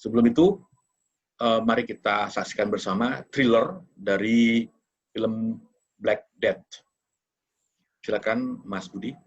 Sebelum itu, mari kita saksikan bersama trailer dari film Black Death. Silakan, Mas Budi.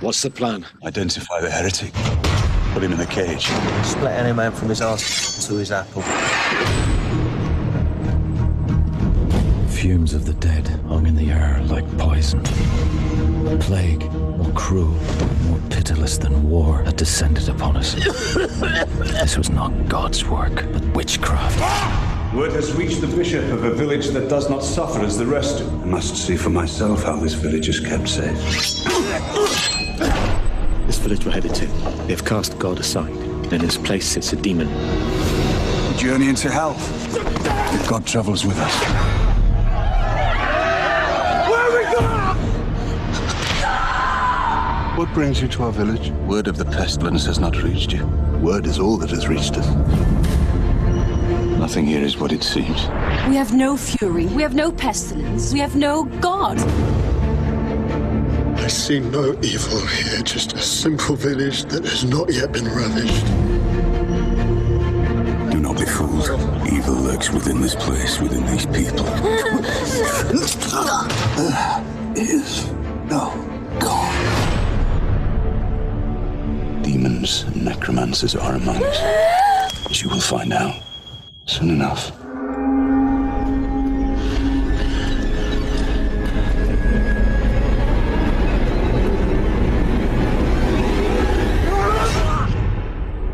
What's the plan? Identify the heretic. Put him in a cage. Split any man from his arse to his apple. Fumes of the dead hung in the air like poison. A plague, more cruel, more pitiless than war, had descended upon us. This was not God's work, but witchcraft. Word has reached the bishop of a village that does not suffer as the rest do. I must see for myself how this village is kept safe. This village we're headed to, they have cast God aside, and in his place sits a demon. We journey into hell. If God travels with us. Where are we going? What brings you to our village? Word of the pestilence has not reached you. Word is all that has reached us. Nothing here is what it seems. We have no fury, we have no pestilence, we have no God. I see no evil here, just a simple village that has not yet been ravished. Do not be fooled. Evil lurks within this place, within these people. There is no God. Demons and necromancers are among us. But you will find out soon enough.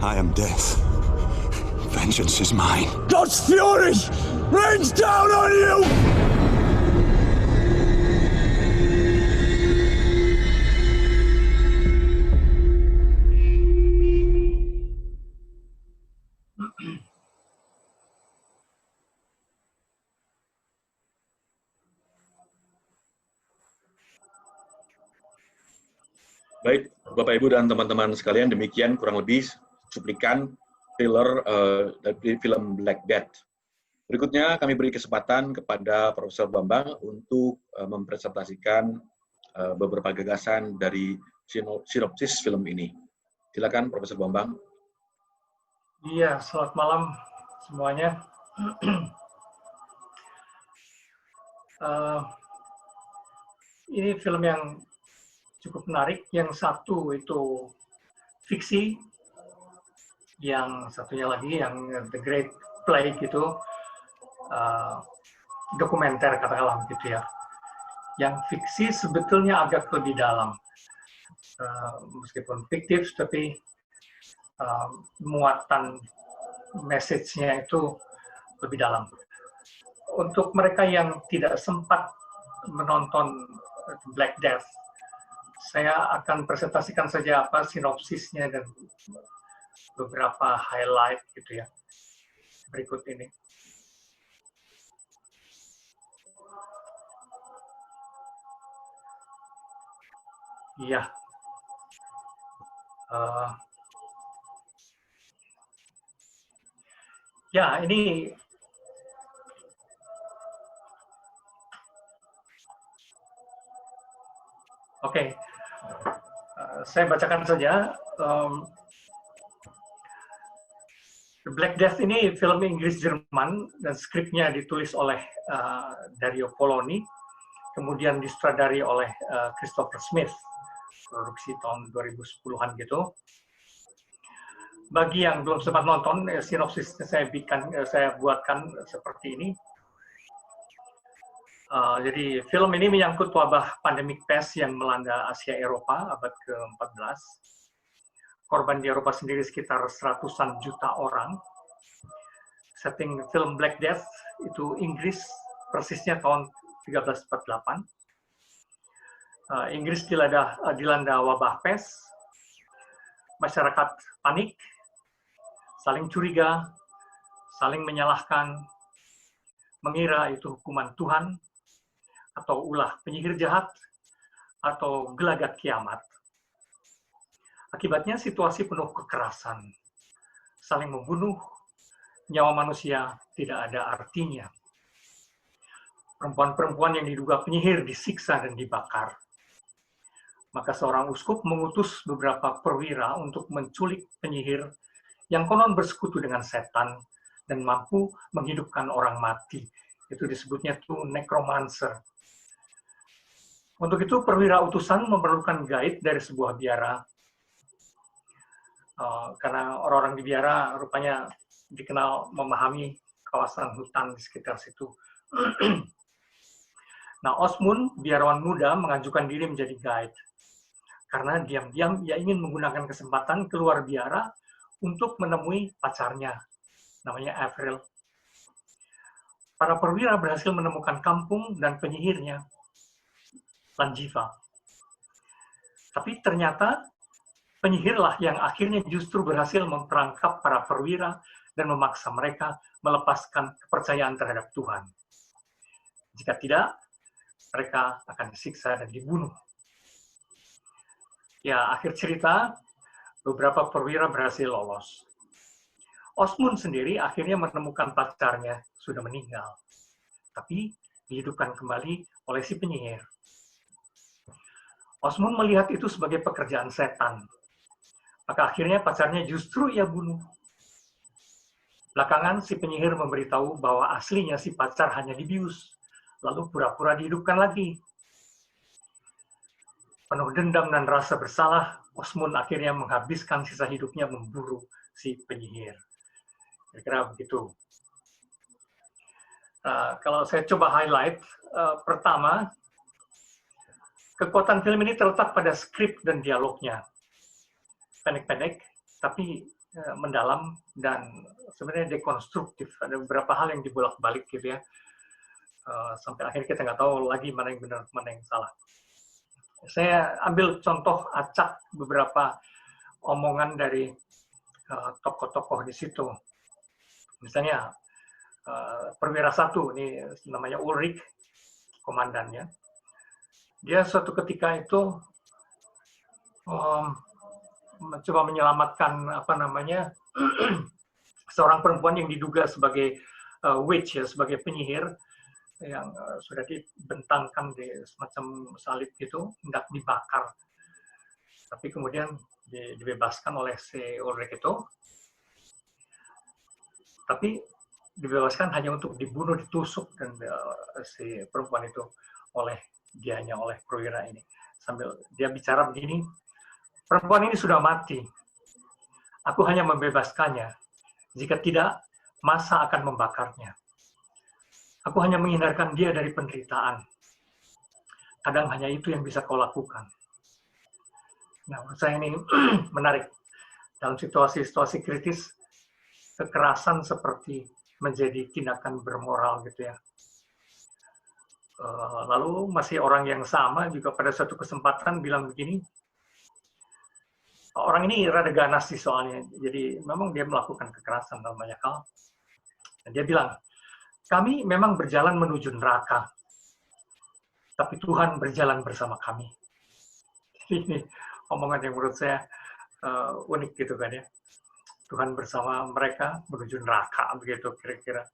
I am death. Vengeance is mine. God's fury rains down on you! Baik, Bapak Ibu dan teman-teman sekalian, demikian kurang lebih cuplikan trailer dari film Black Death. Berikutnya kami beri kesempatan kepada Profesor Bambang untuk mempresentasikan beberapa gagasan dari sinopsis film ini. Silakan, Profesor Bambang. Iya, selamat malam semuanya. Ini film yang cukup menarik. Yang satu itu fiksi, yang satunya lagi yang The Great Plague itu dokumenter katakanlah gitu ya. Yang fiksi sebetulnya agak lebih dalam, meskipun fiktif tapi muatan message-nya itu lebih dalam. Untuk mereka yang tidak sempat menonton Black Death, saya akan presentasikan saja apa sinopsisnya dan beberapa highlight gitu ya berikut ini. Iya. Ya, ini oke. Saya bacakan saja. The Black Death ini film Inggris-Jerman dan skripnya ditulis oleh Dario Poloni, kemudian disutradari oleh Christopher Smith, produksi tahun 2010-an gitu. Bagi yang belum sempat nonton, sinopsisnya saya buatkan seperti ini. Jadi film ini menyangkut wabah pandemik pes yang melanda Asia Eropa abad ke-14. Korban di Eropa sendiri sekitar seratusan juta orang. Setting film Black Death itu Inggris, persisnya tahun 1348. Inggris dilanda wabah pes, masyarakat panik, saling curiga, saling menyalahkan, mengira itu hukuman Tuhan, atau ulah penyihir jahat, atau gelagat kiamat. Akibatnya situasi penuh kekerasan, saling membunuh, nyawa manusia tidak ada artinya. Perempuan-perempuan yang diduga penyihir disiksa dan dibakar. Maka seorang uskup mengutus beberapa perwira untuk menculik penyihir yang konon bersekutu dengan setan dan mampu menghidupkan orang mati. Itu disebutnya tuh necromancer. Untuk itu perwira utusan memerlukan guide dari sebuah biara. Karena orang-orang di biara rupanya dikenal memahami kawasan hutan di sekitar situ. Nah, Osmund, biarawan muda, mengajukan diri menjadi guide. Karena diam-diam ia ingin menggunakan kesempatan keluar biara untuk menemui pacarnya, namanya Avril. Para perwira berhasil menemukan kampung dan penyihirnya, Lanjiva. Tapi ternyata penyihirlah yang akhirnya justru berhasil memperangkap para perwira dan memaksa mereka melepaskan kepercayaan terhadap Tuhan. Jika tidak, mereka akan disiksa dan dibunuh. Ya, akhir cerita, beberapa perwira berhasil lolos. Osmund sendiri akhirnya menemukan pacarnya sudah meninggal, tapi dihidupkan kembali oleh si penyihir. Osmund melihat itu sebagai pekerjaan setan. Maka akhirnya pacarnya justru ia bunuh. Belakangan si penyihir memberitahu bahwa aslinya si pacar hanya dibius, lalu pura-pura dihidupkan lagi. Penuh dendam dan rasa bersalah, Osmund akhirnya menghabiskan sisa hidupnya memburu si penyihir. Kira-kira begitu. Kalau saya coba highlight, pertama, kekuatan film ini terletak pada skrip dan dialognya. Pendek-pendek, tapi mendalam dan sebenarnya dekonstruktif. Ada beberapa hal yang dibolak-balik gitu ya. Sampai akhirnya kita nggak tahu lagi mana yang benar, mana yang salah. Saya ambil contoh acak beberapa omongan dari tokoh-tokoh di situ. Misalnya, perwira 1, ini namanya Ulrich, komandannya. Dia suatu ketika itu mencoba menyelamatkan seorang perempuan yang diduga sebagai witch, ya, sebagai penyihir yang sudah dibentangkan di semacam salib itu, hendak dibakar. Tapi kemudian dibebaskan oleh si Ulrich itu. Tapi dibebaskan hanya untuk dibunuh, ditusuk dan si perempuan itu oleh perwira ini. Sambil dia bicara begini, perempuan ini sudah mati. Aku hanya membebaskannya. Jika tidak, masa akan membakarnya. Aku hanya menghindarkan dia dari penderitaan. Kadang hanya itu yang bisa kau lakukan. Nah, menurut saya ini menarik. Dalam situasi-situasi kritis, kekerasan seperti menjadi tindakan bermoral gitu ya. Lalu masih orang yang sama juga pada suatu kesempatan bilang begini, orang ini rada ganas sih soalnya, jadi memang dia melakukan kekerasan dalam banyak hal. Dan dia bilang, kami memang berjalan menuju neraka, tapi Tuhan berjalan bersama kami. Ini omongan yang menurut saya unik gitu kan ya. Tuhan bersama mereka menuju neraka, begitu kira-kira.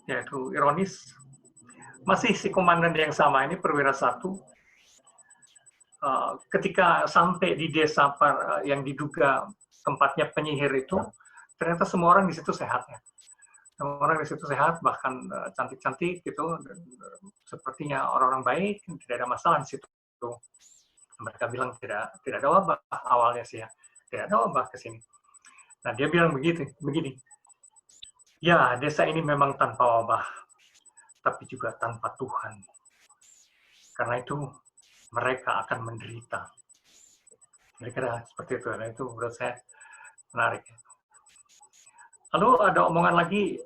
Yaitu ironis. Masih si komandan yang sama ini, perwira 1, ketika sampai di desa yang diduga tempatnya penyihir itu, ternyata semua orang di situ sehat ya. Semua orang di situ sehat, bahkan cantik-cantik gitu, sepertinya orang-orang baik, tidak ada masalah di situ. Mereka bilang tidak ada wabah awalnya sih ya, tidak ada wabah ke sini. Nah, dia bilang begini. Ya, desa ini memang tanpa wabah, tapi juga tanpa Tuhan. Karena itu mereka akan menderita. Kira-kira seperti itu. Nah, itu menurut saya menarik. Lalu ada omongan lagi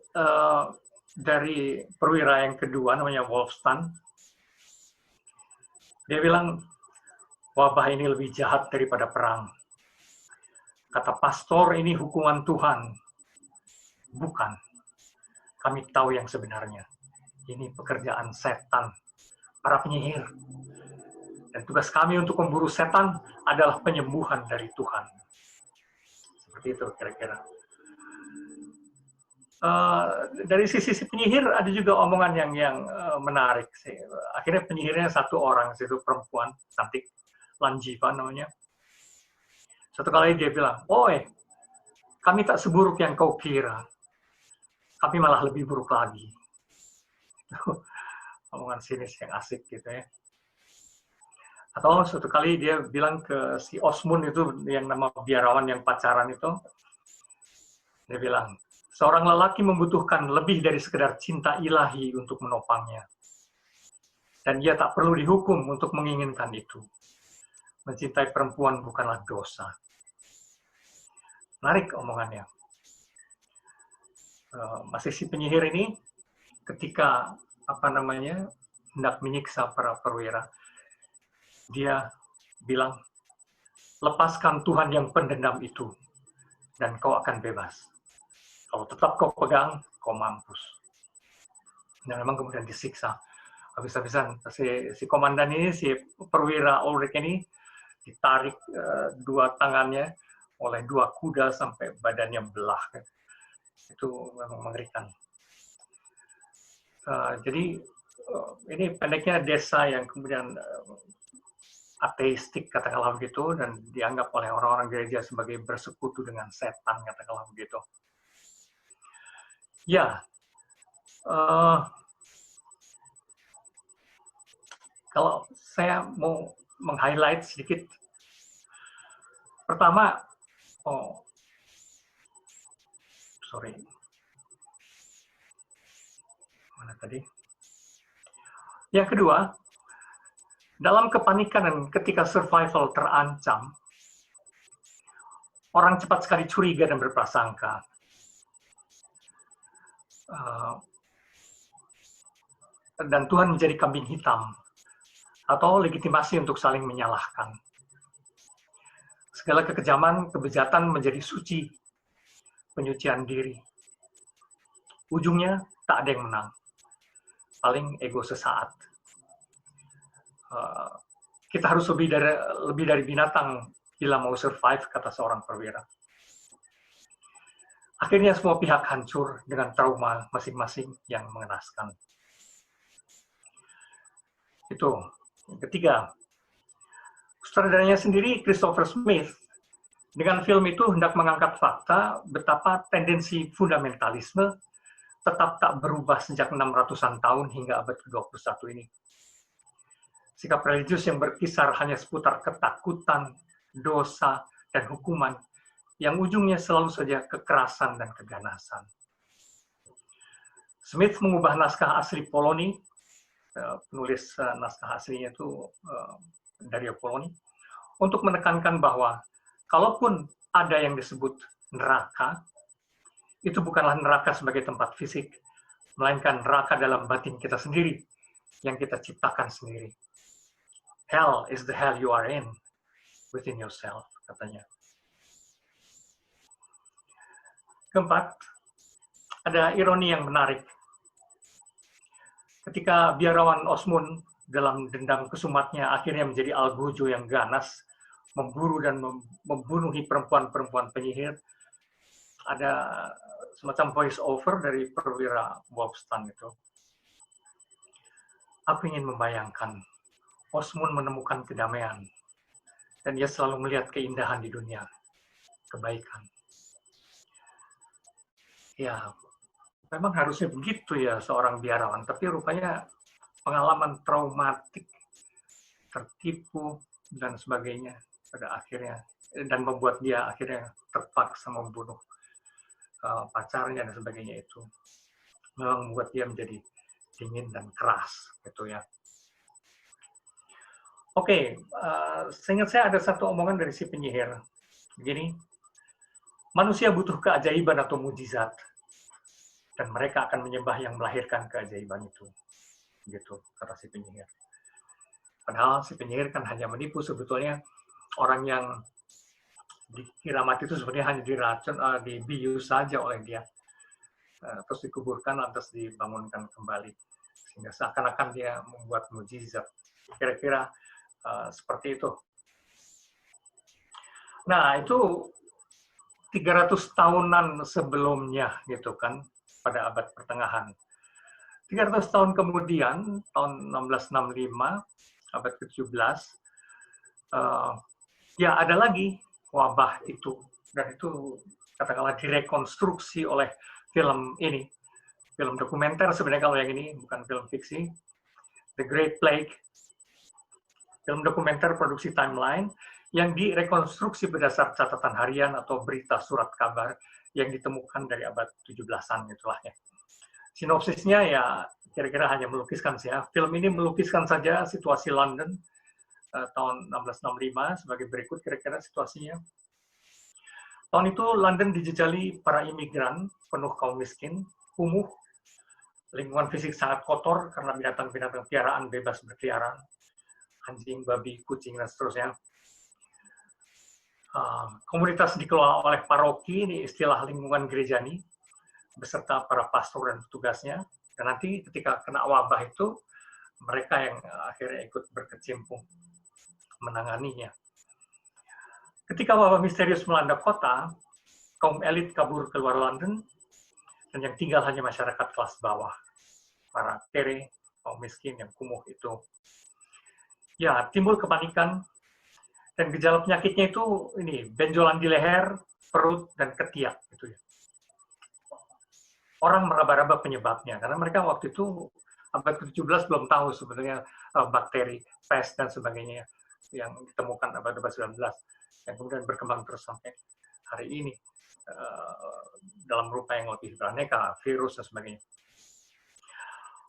dari perwira yang kedua, namanya Wolfstan. Dia bilang, wabah ini lebih jahat daripada perang. Kata pastor, ini hukuman Tuhan. Bukan. Kami tahu yang sebenarnya. Ini pekerjaan setan, para penyihir. Dan tugas kami untuk memburu setan adalah penyembuhan dari Tuhan. Seperti itu kira-kira. Dari sisi penyihir ada juga omongan yang menarik sih. Akhirnya penyihirnya satu orang, itu perempuan cantik, Lanjiva namanya. Satu kali dia bilang, kami tak seburuk yang kau kira, kami malah lebih buruk lagi. Omongan sinis yang asik gitu ya. Atau suatu kali dia bilang ke si Osmund itu, yang nama biarawan yang pacaran itu, dia bilang, seorang lelaki membutuhkan lebih dari sekedar cinta ilahi untuk menopangnya. Dan dia tak perlu dihukum untuk menginginkan itu. Mencintai perempuan bukanlah dosa. Menarik omongannya. Masih si penyihir ini, ketika hendak menyiksa para perwira, dia bilang, lepaskan Tuhan yang pendendam itu, dan kau akan bebas. Kalau tetap kau pegang, kau mampus. Dan memang kemudian disiksa. Habis-habisan si komandan ini, si perwira Ulrich ini, ditarik dua tangannya oleh dua kuda sampai badannya belah. Itu memang mengerikan. Jadi ini pendeknya desa yang kemudian ateistik, katakanlah begitu, dan dianggap oleh orang-orang gereja sebagai bersekutu dengan setan, katakanlah begitu. Ya, kalau saya mau meng-highlight sedikit, pertama, mana tadi? Yang kedua, dalam kepanikan dan ketika survival terancam, orang cepat sekali curiga dan berprasangka. Dan Tuhan menjadi kambing hitam atau legitimasi untuk saling menyalahkan. Segala kekejaman, kebejatan menjadi suci, penyucian diri. Ujungnya tak ada yang menang. Paling ego sesaat. Kita harus lebih dari binatang bila mau survive, kata seorang perwira. Akhirnya semua pihak hancur dengan trauma masing-masing yang mengenaskan. Itu. Yang ketiga, sutradaranya sendiri, Christopher Smith, dengan film itu hendak mengangkat fakta betapa tendensi fundamentalisme tetap tak berubah sejak 600-an tahun hingga abad ke-21 ini. Sikap religius yang berkisar hanya seputar ketakutan, dosa, dan hukuman, yang ujungnya selalu saja kekerasan dan keganasan. Smith mengubah naskah asli Poloni, penulis naskah aslinya itu Dario Poloni, untuk menekankan bahwa kalaupun ada yang disebut neraka, itu bukanlah neraka sebagai tempat fisik, melainkan neraka dalam batin kita sendiri, yang kita ciptakan sendiri. Hell is the hell you are in, within yourself, katanya. Keempat, ada ironi yang menarik. Ketika biarawan Osmund dalam dendam kesumatnya akhirnya menjadi algojo yang ganas, memburu dan membunuhi perempuan-perempuan penyihir, ada semacam voice over dari perwira Wolfstan itu. Aku ingin membayangkan Osmund menemukan kedamaian, dan ia selalu melihat keindahan di dunia, kebaikan. Ya, memang harusnya begitu ya seorang biarawan, tapi rupanya pengalaman traumatik, tertipu, dan sebagainya pada akhirnya, dan membuat dia akhirnya terpaksa membunuh pacarnya dan sebagainya itu. Memang membuat dia menjadi dingin dan keras, gitu ya. Oke, seingat saya ada satu omongan dari si penyihir. Begini, manusia butuh keajaiban atau mujizat, dan mereka akan menyembah yang melahirkan keajaiban itu. Gitu, kata si penyihir. Padahal si penyihir kan hanya menipu, sebetulnya orang yang dikira mati itu sebenarnya hanya diracun, dibius saja oleh dia. terus dikuburkan, lantas dibangunkan kembali. Sehingga seakan-akan dia membuat mukjizat. Kira-kira seperti itu. Nah, itu 300 tahunan sebelumnya, gitu kan, pada abad pertengahan. 300 tahun kemudian, tahun 1665, abad ke-17, ya ada lagi wabah itu. Dan itu katakanlah direkonstruksi oleh film ini. Film dokumenter sebenarnya kalau yang ini, bukan film fiksi. The Great Plague. Film dokumenter produksi Timeline yang direkonstruksi berdasar catatan harian atau berita surat kabar yang ditemukan dari abad 17-an itulah ya. Sinopsisnya ya kira-kira hanya melukiskan saja. Film ini melukiskan saja situasi London tahun 1665 sebagai berikut kira-kira situasinya. Tahun itu London dijejali para imigran penuh kaum miskin, kumuh, lingkungan fisik sangat kotor karena binatang-binatang piaraan bebas berkeliaran, anjing, babi, kucing, dan seterusnya. Komunitas dikelola oleh paroki, ini istilah lingkungan gerejani, beserta para pastor dan petugasnya. Dan nanti ketika kena wabah itu, mereka yang akhirnya ikut berkecimpung menanganinya. Ketika wabah misterius melanda kota, kaum elit kabur keluar London, dan yang tinggal hanya masyarakat kelas bawah, para kere, kaum miskin yang kumuh itu. Ya, timbul kepanikan, dan gejala penyakitnya itu ini benjolan di leher, perut, dan ketiak gitu ya. Orang meraba-raba penyebabnya karena mereka waktu itu abad ke-17 belum tahu sebenarnya bakteri, pes dan sebagainya yang ditemukan abad 19 yang kemudian berkembang terus sampai hari ini dalam rupa yang lebih beraneka, virus dan sebagainya.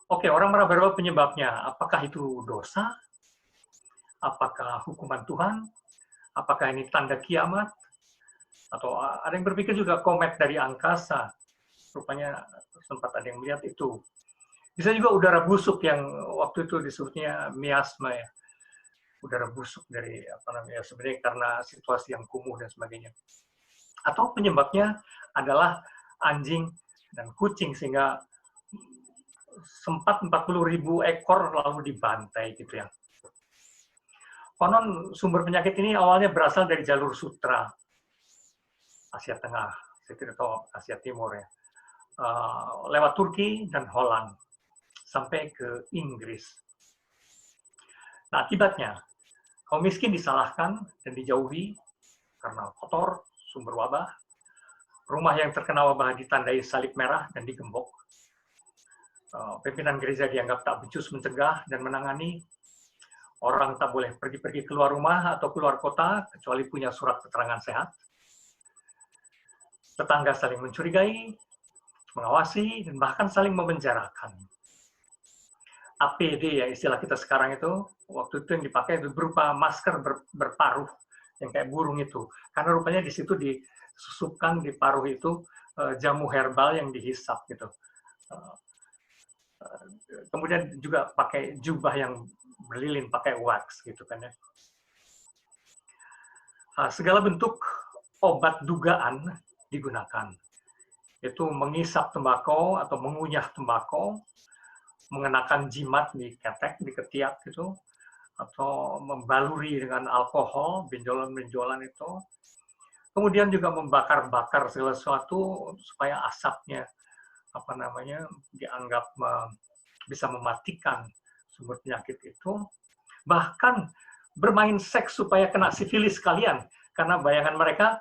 Oke, orang meraba-raba penyebabnya. Apakah itu dosa? Apakah hukuman Tuhan? Apakah ini tanda kiamat? Atau ada yang berpikir juga komet dari angkasa. Rupanya sempat ada yang melihat itu. Bisa juga udara busuk yang waktu itu disebutnya miasma ya. Udara busuk dari sebenarnya karena situasi yang kumuh dan sebagainya. Atau penyebabnya adalah anjing dan kucing sehingga sempat 40.000 ekor lalu dibantai gitu ya. Konon sumber penyakit ini awalnya berasal dari jalur sutra, Asia Tengah, saya tidak tahu Asia Timur ya, lewat Turki dan Holland sampai ke Inggris. Nah, akibatnya kaum miskin disalahkan dan dijauhi karena kotor, sumber wabah. Rumah yang terkena wabah ditandai salib merah dan digembok. Pimpinan gereja dianggap tak becus mencegah dan menangani. Orang tak boleh pergi-pergi keluar rumah atau keluar kota kecuali punya surat keterangan sehat. Tetangga saling mencurigai, mengawasi, dan bahkan saling memenjarakan. APD ya istilah kita sekarang itu, waktu itu yang dipakai itu berupa masker berparuh yang kayak burung itu. Karena rupanya di situ disusupkan di paruh itu jamu herbal yang dihisap gitu. Kemudian juga pakai jubah yang berlilin, pakai wax gitu kan ya. Segala bentuk obat dugaan digunakan. Itu mengisap tembakau atau mengunyah tembakau, mengenakan jimat di ketek, di ketiak gitu, atau membaluri dengan alkohol, benjolan-benjolan itu. Kemudian juga membakar-bakar segala sesuatu supaya asapnya dianggap bisa mematikan sumber penyakit itu. Bahkan bermain seks supaya kena sifilis sekalian, karena bayangan mereka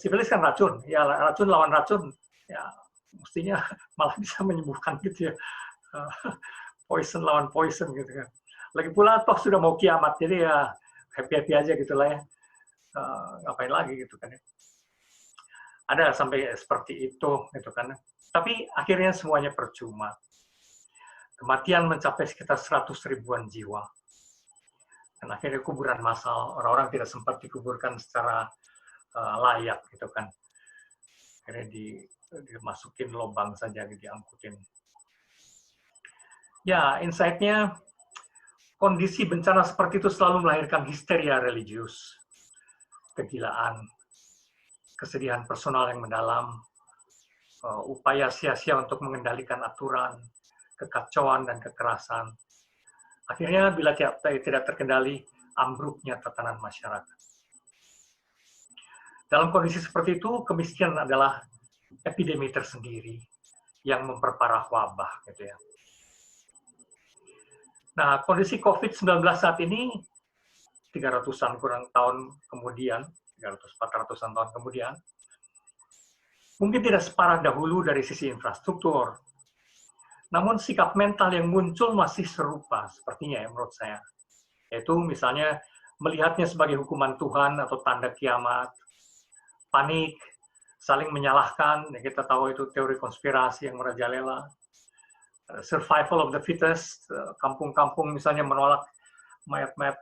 sifilis kan racun, ya racun lawan racun, ya mestinya malah bisa menyembuhkan gitu ya. Poison lawan poison gitu kan. Lagi pula toh sudah mau kiamat, jadi ya happy-happy aja gitu lah ya. Ngapain lagi gitu kan ya. Ada sampai seperti itu gitu kan. Tapi akhirnya semuanya percuma. Kematian mencapai sekitar 100.000-an jiwa. Dan akhirnya kuburan massal, orang-orang tidak sempat dikuburkan secara layak gitu kan. Akhirnya dimasukin lubang saja, diangkutin. Ya, insight-nya, kondisi bencana seperti itu selalu melahirkan histeria religius, kegilaan, kesedihan personal yang mendalam, upaya sia-sia untuk mengendalikan aturan, kekacauan dan kekerasan. Akhirnya bila tidak terkendali, ambruknya tatanan masyarakat. Dalam kondisi seperti itu, kemiskinan adalah epidemi tersendiri yang memperparah wabah, gitu ya. Nah, kondisi COVID-19 saat ini 300-an kurang tahun kemudian, 300-400-an tahun kemudian, mungkin tidak separah dahulu dari sisi infrastruktur. Namun sikap mental yang muncul masih serupa sepertinya ya menurut saya. Yaitu misalnya melihatnya sebagai hukuman Tuhan atau tanda kiamat, panik, saling menyalahkan, ya kita tahu itu teori konspirasi yang merajalela, survival of the fittest, kampung-kampung misalnya menolak mayat-mayat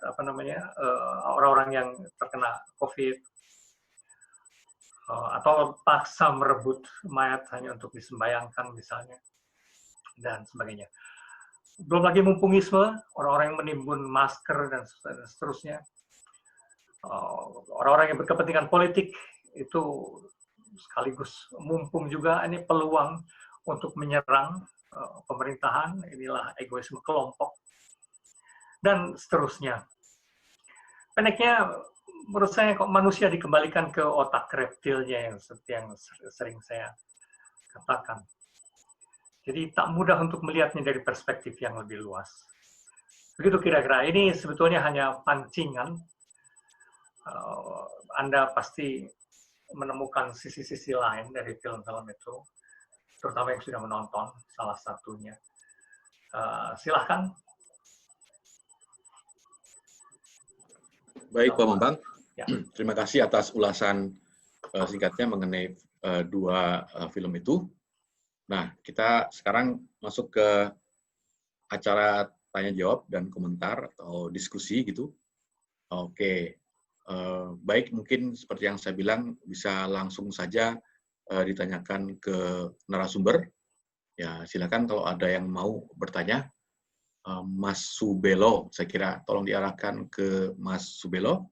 orang-orang yang terkena COVID, atau paksa merebut mayat hanya untuk disembayangkan misalnya, dan sebagainya. Belum lagi mumpungisme, orang-orang yang menimbun masker dan seterusnya. Orang-orang yang berkepentingan politik itu sekaligus mumpung juga ini peluang untuk menyerang pemerintahan, inilah egoisme kelompok, dan seterusnya. Pendeknya, menurut saya kok manusia dikembalikan ke otak reptilnya yang sering saya katakan. Jadi tak mudah untuk melihatnya dari perspektif yang lebih luas. Begitu kira-kira. Ini sebetulnya hanya pancingan. Anda pasti menemukan sisi-sisi lain dari film-film itu, terutama yang sudah menonton salah satunya. Silahkan. Baik, Pak Bambang. Ya. Terima kasih atas ulasan singkatnya mengenai dua film itu. Nah, kita sekarang masuk ke acara tanya-jawab dan komentar atau diskusi gitu. Oke, baik, mungkin seperti yang saya bilang, bisa langsung saja ditanyakan ke narasumber. Ya, silakan kalau ada yang mau bertanya. Mas Subelo, saya kira tolong diarahkan ke Mas Subelo.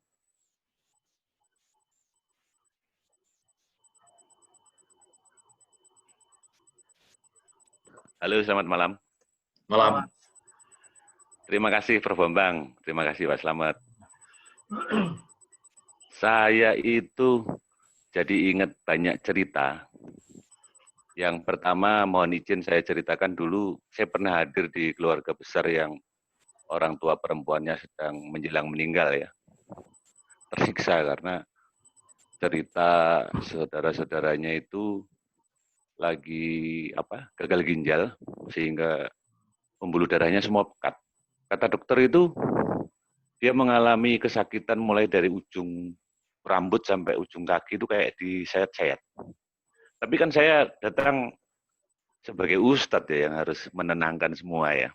Halo, selamat malam. Malam. Terima kasih, Prof. Bambang. Terima kasih, Pak Slamet. Saya itu jadi ingat banyak cerita. Yang pertama, mohon izin saya ceritakan dulu, saya pernah hadir di keluarga besar yang orang tua perempuannya sedang menjelang meninggal ya. Tersiksa karena cerita saudara-saudaranya itu lagi gagal ginjal sehingga pembuluh darahnya semua pekat. Kata dokter itu dia mengalami kesakitan mulai dari ujung rambut sampai ujung kaki itu kayak disayat-sayat. Tapi kan saya datang sebagai ustadz ya yang harus menenangkan semua ya.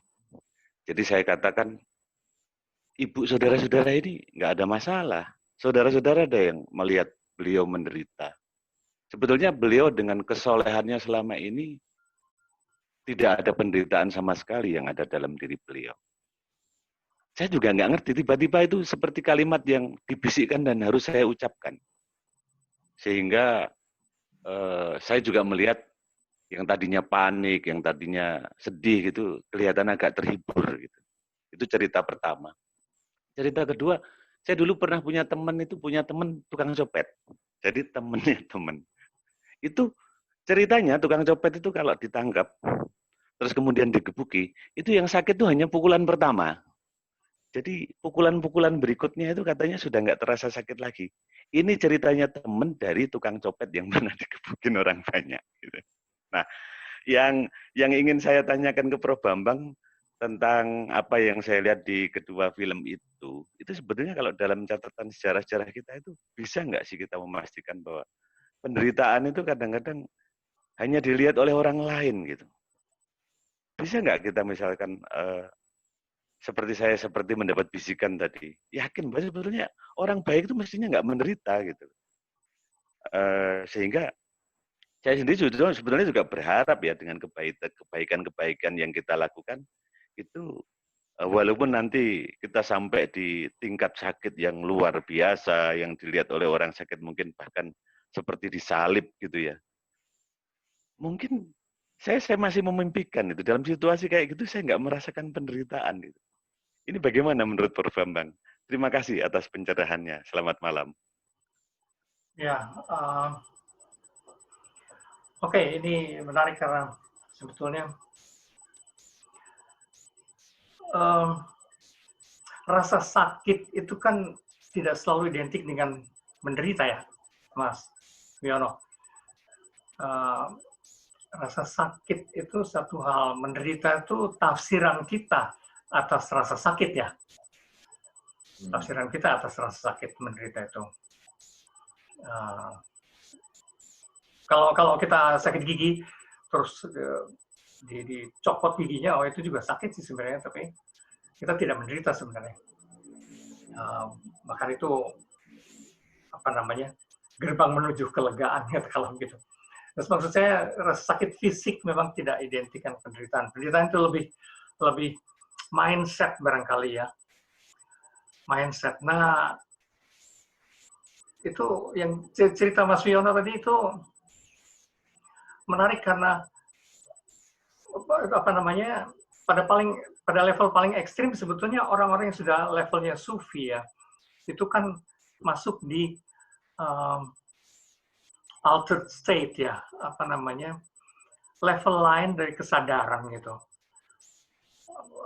Jadi saya katakan, ibu saudara-saudara ini nggak ada masalah. Saudara-saudara ada yang melihat beliau menderita. Sebetulnya beliau dengan kesolehannya selama ini tidak ada penderitaan sama sekali yang ada dalam diri beliau. Saya juga nggak ngerti, tiba-tiba itu seperti kalimat yang dibisikkan dan harus saya ucapkan. Sehingga saya juga melihat yang tadinya panik, yang tadinya sedih gitu, kelihatan agak terhibur gitu. Itu cerita pertama. Cerita kedua, saya dulu pernah punya teman tukang copet. Jadi temennya teman. Itu ceritanya tukang copet itu kalau ditangkap, terus kemudian digebuki, itu yang sakit itu hanya pukulan pertama. Jadi pukulan-pukulan berikutnya itu katanya sudah nggak terasa sakit lagi. Ini ceritanya teman dari tukang copet yang pernah digebukin orang banyak. Gitu. Nah, yang ingin saya tanyakan ke Prof. Bambang tentang apa yang saya lihat di kedua film itu sebetulnya kalau dalam catatan sejarah-sejarah kita itu bisa nggak sih kita memastikan bahwa penderitaan itu kadang-kadang hanya dilihat oleh orang lain gitu. Bisa nggak kita misalkan seperti mendapat bisikan tadi, yakin bahwa sebetulnya orang baik itu mestinya nggak menderita gitu. Sehingga saya sendiri sebetulnya juga berharap ya dengan kebaikan-kebaikan yang kita lakukan itu walaupun nanti kita sampai di tingkat sakit yang luar biasa yang dilihat oleh orang sakit mungkin bahkan seperti disalib gitu ya. mungkin saya masih memimpikan itu. Dalam situasi kayak gitu saya nggak merasakan penderitaan gitu. Ini bagaimana menurut Prof. Bambang? Terima kasih atas pencerahannya. Selamat malam. Ya, oke, ini menarik karena sebetulnya rasa sakit itu kan tidak selalu identik dengan menderita ya, Mas Wiono. Rasa sakit itu satu hal, menderita itu tafsiran kita atas rasa sakit ya. Tafsiran kita atas rasa sakit menderita itu. Kalau kita sakit gigi terus dicopot giginya, oh itu juga sakit sih sebenarnya, tapi kita tidak menderita sebenarnya. Bahkan itu apa namanya, gerbang menuju kelegaan ya kalau begitu. Terus maksud saya rasa sakit fisik memang tidak identikan penderitaan. Penderitaan itu lebih mindset barangkali ya, mindset. Nah itu yang cerita Mas Wiono tadi itu menarik karena apa namanya, pada level paling ekstrim sebetulnya orang-orang yang sudah levelnya sufi ya, itu kan masuk di altered state ya, apa namanya, level lain dari kesadaran gitu.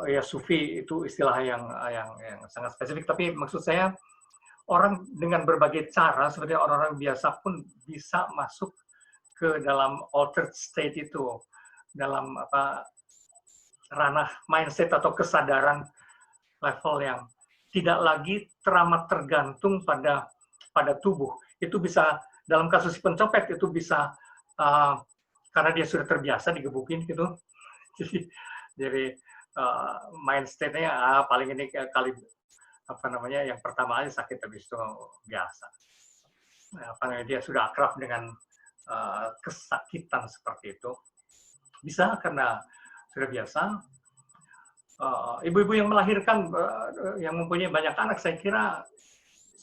Ya sufi itu istilah yang sangat spesifik, tapi maksud saya orang dengan berbagai cara seperti orang-orang biasa pun bisa masuk ke dalam altered state itu, dalam apa, ranah mindset atau kesadaran level yang tidak lagi teramat tergantung pada tubuh. Itu bisa dalam kasus si pencopet itu bisa karena dia sudah terbiasa digebukin gitu. Jadi mindset-nya paling ini kali apa namanya, yang pertama aja sakit, habis itu biasa. Apa namanya, dia sudah akrab dengan kesakitan seperti itu. Bisa karena sudah biasa. Ibu-ibu yang melahirkan, yang mempunyai banyak anak, saya kira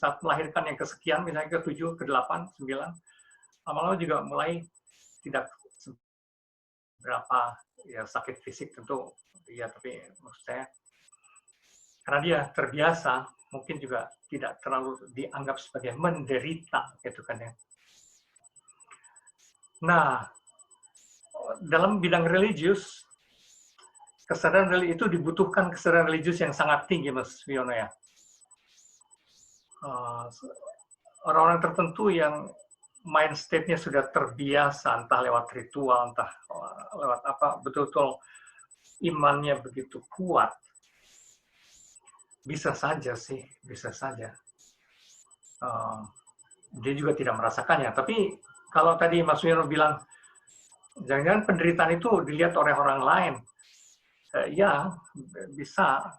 saat melahirkan yang kesekian, misalnya ke-7, ke-8, 9, lama-lama juga mulai tidak berapa ya sakit fisik tentu, ya, tapi maksud saya karena dia terbiasa, mungkin juga tidak terlalu dianggap sebagai menderita, gitu kan ya. Nah, dalam bidang religius, kesadaran itu dibutuhkan kesadaran religius yang sangat tinggi, Mas Wiono ya. Orang-orang tertentu yang mind state-nya sudah terbiasa, entah lewat ritual, entah lewat apa, betul-betul imannya begitu kuat, bisa saja sih, bisa saja. Dia juga tidak merasakannya. Tapi kalau tadi Mas Wiono bilang, jangan-jangan penderitaan itu dilihat oleh orang lain. Ya, bisa.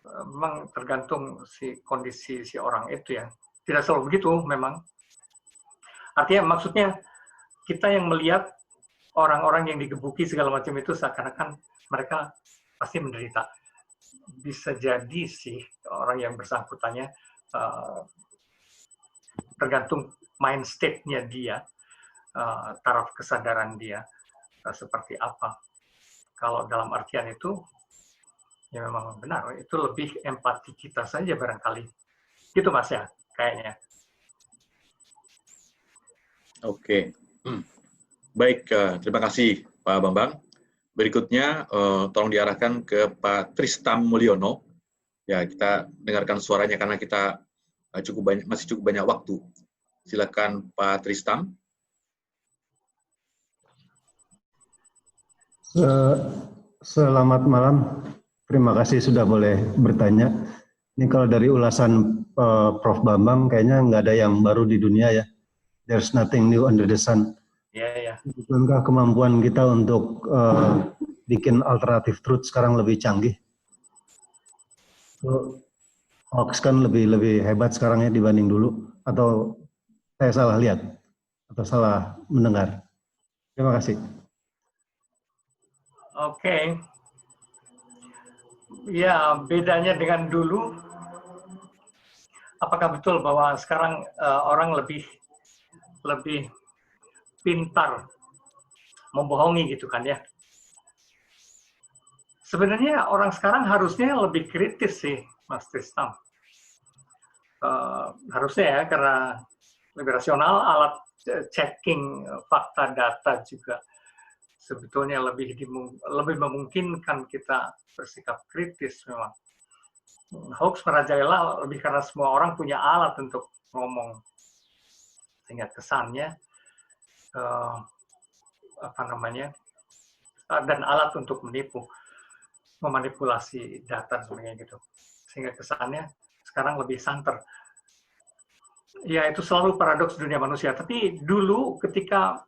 Memang tergantung kondisi si orang itu ya. Tidak selalu begitu memang. Artinya maksudnya kita yang melihat orang-orang yang digebuki segala macam itu seakan-akan mereka pasti menderita. Bisa jadi sih orang yang bersangkutannya tergantung mind state-nya dia, taraf kesadaran dia seperti apa. Kalau dalam artian itu ya memang benar, itu lebih empati kita saja barangkali. Gitu Mas ya, kayaknya. Oke. Baik, terima kasih Pak Bambang. Berikutnya tolong diarahkan ke Pak Tristam Mulyono. Ya, kita dengarkan suaranya karena kita masih cukup banyak waktu. Silakan Pak Tristam. Selamat malam. Terima kasih sudah boleh bertanya. Ini kalau dari ulasan Prof. Bambang, kayaknya nggak ada yang baru di dunia ya. There's nothing new under the sun. Ya. Bukankah kemampuan kita untuk bikin alternative truth sekarang lebih canggih? Hoax kan lebih hebat sekarang ya dibanding dulu. Atau saya salah lihat? Atau salah mendengar? Terima kasih. Oke. Ya, bedanya dengan dulu, apakah betul bahwa sekarang orang lebih pintar membohongi gitu kan ya. Sebenarnya orang sekarang harusnya lebih kritis sih, Mas Tristam. Harusnya ya, karena lebih rasional, alat checking fakta data juga sebetulnya lebih memungkinkan kita bersikap kritis memang. Hoax merajalela lebih karena semua orang punya alat untuk ngomong, sehingga kesannya dan alat untuk menipu, memanipulasi data dan sebagainya gitu, sehingga kesannya sekarang lebih santer. Ya, itu selalu paradoks dunia manusia. Tapi dulu ketika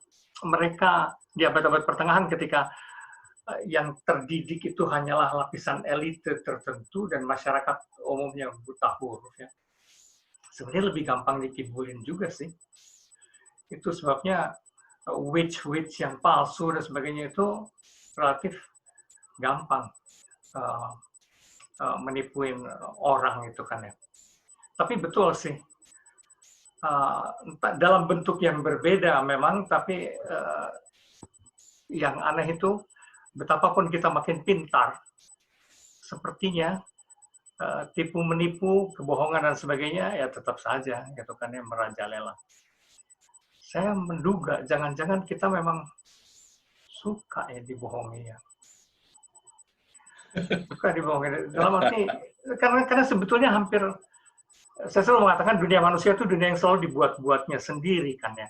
mereka di abad-abad pertengahan, ketika yang terdidik itu hanyalah lapisan elite tertentu dan masyarakat umumnya buta huruf ya, sebenarnya lebih gampang dikibulin juga sih. Itu sebabnya witch yang palsu dan sebagainya itu relatif gampang menipuin orang itu kan ya. Tapi betul sih, dalam bentuk yang berbeda memang, tapi yang aneh itu betapapun kita makin pintar, sepertinya tipu menipu, kebohongan dan sebagainya ya tetap saja gitu kan ya, merajalela. Saya menduga jangan-jangan kita memang suka ya dibohongi ya. Suka dibohongi. Dalam arti karena sebetulnya hampir, saya selalu mengatakan dunia manusia itu dunia yang selalu dibuat-buatnya sendiri kan ya.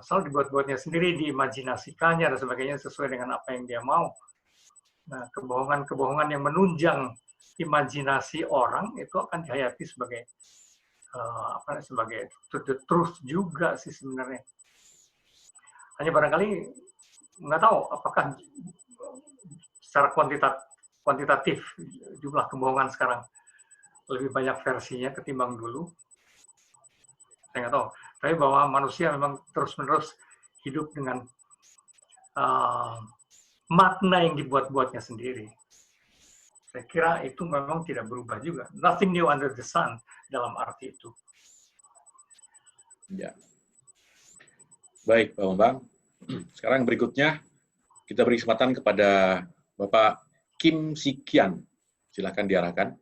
Selalu dibuat-buatnya sendiri, diimajinasikannya dan sebagainya sesuai dengan apa yang dia mau. Nah, kebohongan-kebohongan yang menunjang imajinasi orang itu akan dihayati sebagai sebagai the truth juga sih sebenarnya. Hanya barangkali nggak tahu apakah secara kuantitatif jumlah kebohongan sekarang lebih banyak versinya ketimbang dulu. Saya nggak tahu. Tapi bahwa manusia memang terus-menerus hidup dengan makna yang dibuat-buatnya sendiri. Saya kira itu memang tidak berubah juga. Nothing new under the sun dalam arti itu. Ya. Baik, Pak Bambang. Sekarang berikutnya kita beri kesempatan kepada Bapak Kim Sikian. Silakan diarahkan.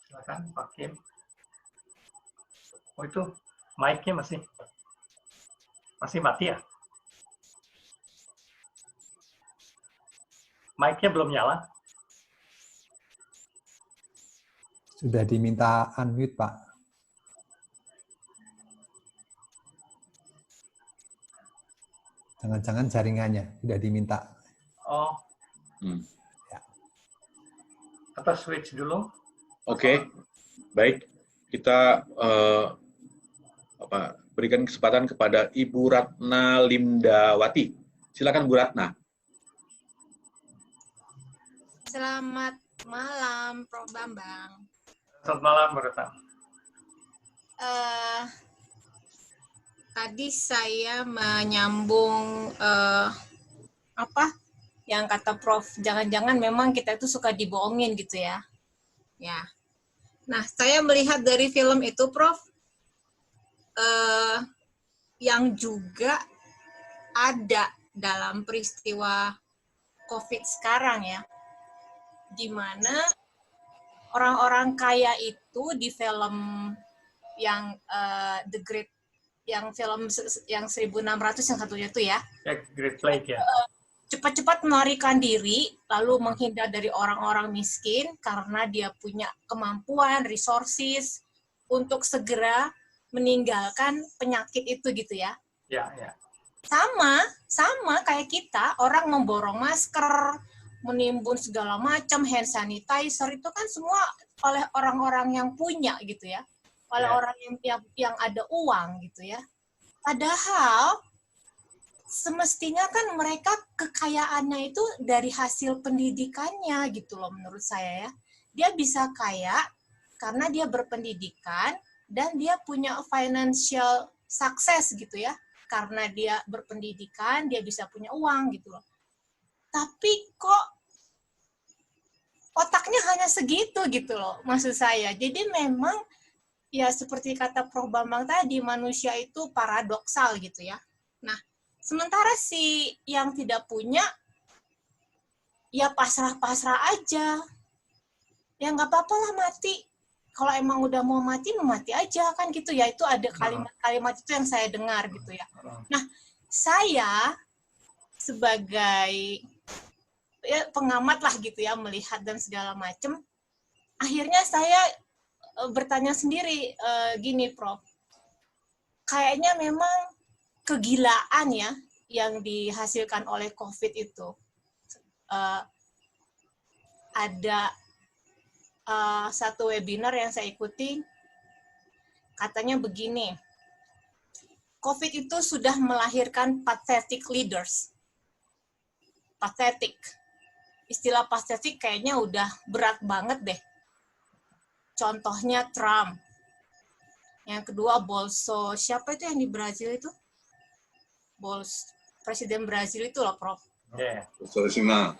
Silakan Pak Kim. Oh, itu mic-nya masih mati ya? Mic-nya belum nyala. Sudah diminta unmute, Pak. Jangan-jangan jaringannya sudah diminta. Oh. Ya. Atau switch dulu. Oke. Baik. Kita berikan kesempatan kepada Ibu Ratna Limdawati. Silakan Bu Ratna. Selamat malam, Prof. Bambang. Selamat malam, Bu Ratna. Tadi saya menyambung yang kata Prof. Jangan-jangan memang kita itu suka dibohongin gitu ya. Ya. Nah, saya melihat dari film itu, Prof, yang juga ada dalam peristiwa COVID sekarang ya, di mana orang-orang kaya itu di film yang The Great, yang film yang 1600 yang satunya itu ya, Great Plague ya, cepat-cepat melarikan diri, lalu menghindar dari orang-orang miskin karena dia punya kemampuan, resources untuk segera meninggalkan penyakit itu gitu ya. Ya, ya. Sama kayak kita, orang memborong masker, menimbun segala macam, hand sanitizer, itu kan semua oleh orang-orang yang punya gitu ya. Oleh orang yang ada uang gitu ya. Padahal semestinya kan mereka kekayaannya itu dari hasil pendidikannya gitu loh menurut saya ya. Dia bisa kaya karena dia berpendidikan dan dia punya financial success gitu ya. Karena dia berpendidikan, dia bisa punya uang gitu loh. tapi kok otaknya hanya segitu gitu loh, maksud saya. Jadi memang ya seperti kata Prof. Bambang tadi, manusia itu paradoksal gitu ya. Nah, sementara si yang tidak punya, ya pasrah-pasrah aja. Ya nggak apa-apa lah mati. Kalau emang udah mau mati aja kan gitu ya. Itu ada kalimat-kalimat itu yang saya dengar gitu ya. Nah, saya sebagai ya, pengamat lah gitu ya, melihat dan segala macam, akhirnya saya bertanya sendiri, gini Prof, kayaknya memang kegilaan ya yang dihasilkan oleh COVID itu. Ada satu webinar yang saya ikuti, katanya begini, COVID itu sudah melahirkan pathetic leaders. Pathetic. Istilah pathetic kayaknya udah berat banget deh. Contohnya Trump. Yang kedua Bolso. Siapa itu yang di Brazil itu? Presiden Brazil itu loh, Prof. Bolsonaro.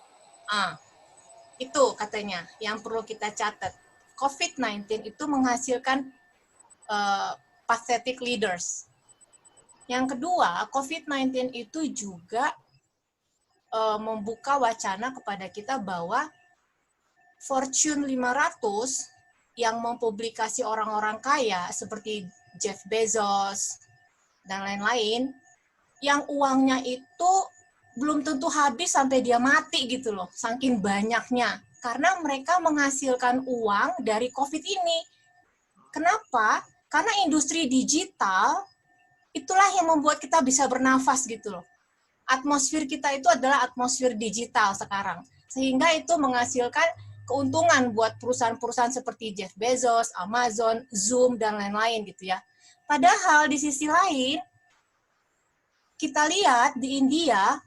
Itu katanya yang perlu kita catat. COVID-19 itu menghasilkan pathetic leaders. Yang kedua, COVID-19 itu juga membuka wacana kepada kita bahwa Fortune 500 yang mempublikasi orang-orang kaya seperti Jeff Bezos dan lain-lain, yang uangnya itu belum tentu habis sampai dia mati gitu loh, saking banyaknya. Karena mereka menghasilkan uang dari COVID ini. Kenapa? Karena industri digital itulah yang membuat kita bisa bernafas gitu loh. Atmosfer kita itu adalah atmosfer digital sekarang. Sehingga itu menghasilkan keuntungan buat perusahaan-perusahaan seperti Jeff Bezos, Amazon, Zoom, dan lain-lain gitu ya. Padahal di sisi lain, kita lihat di India,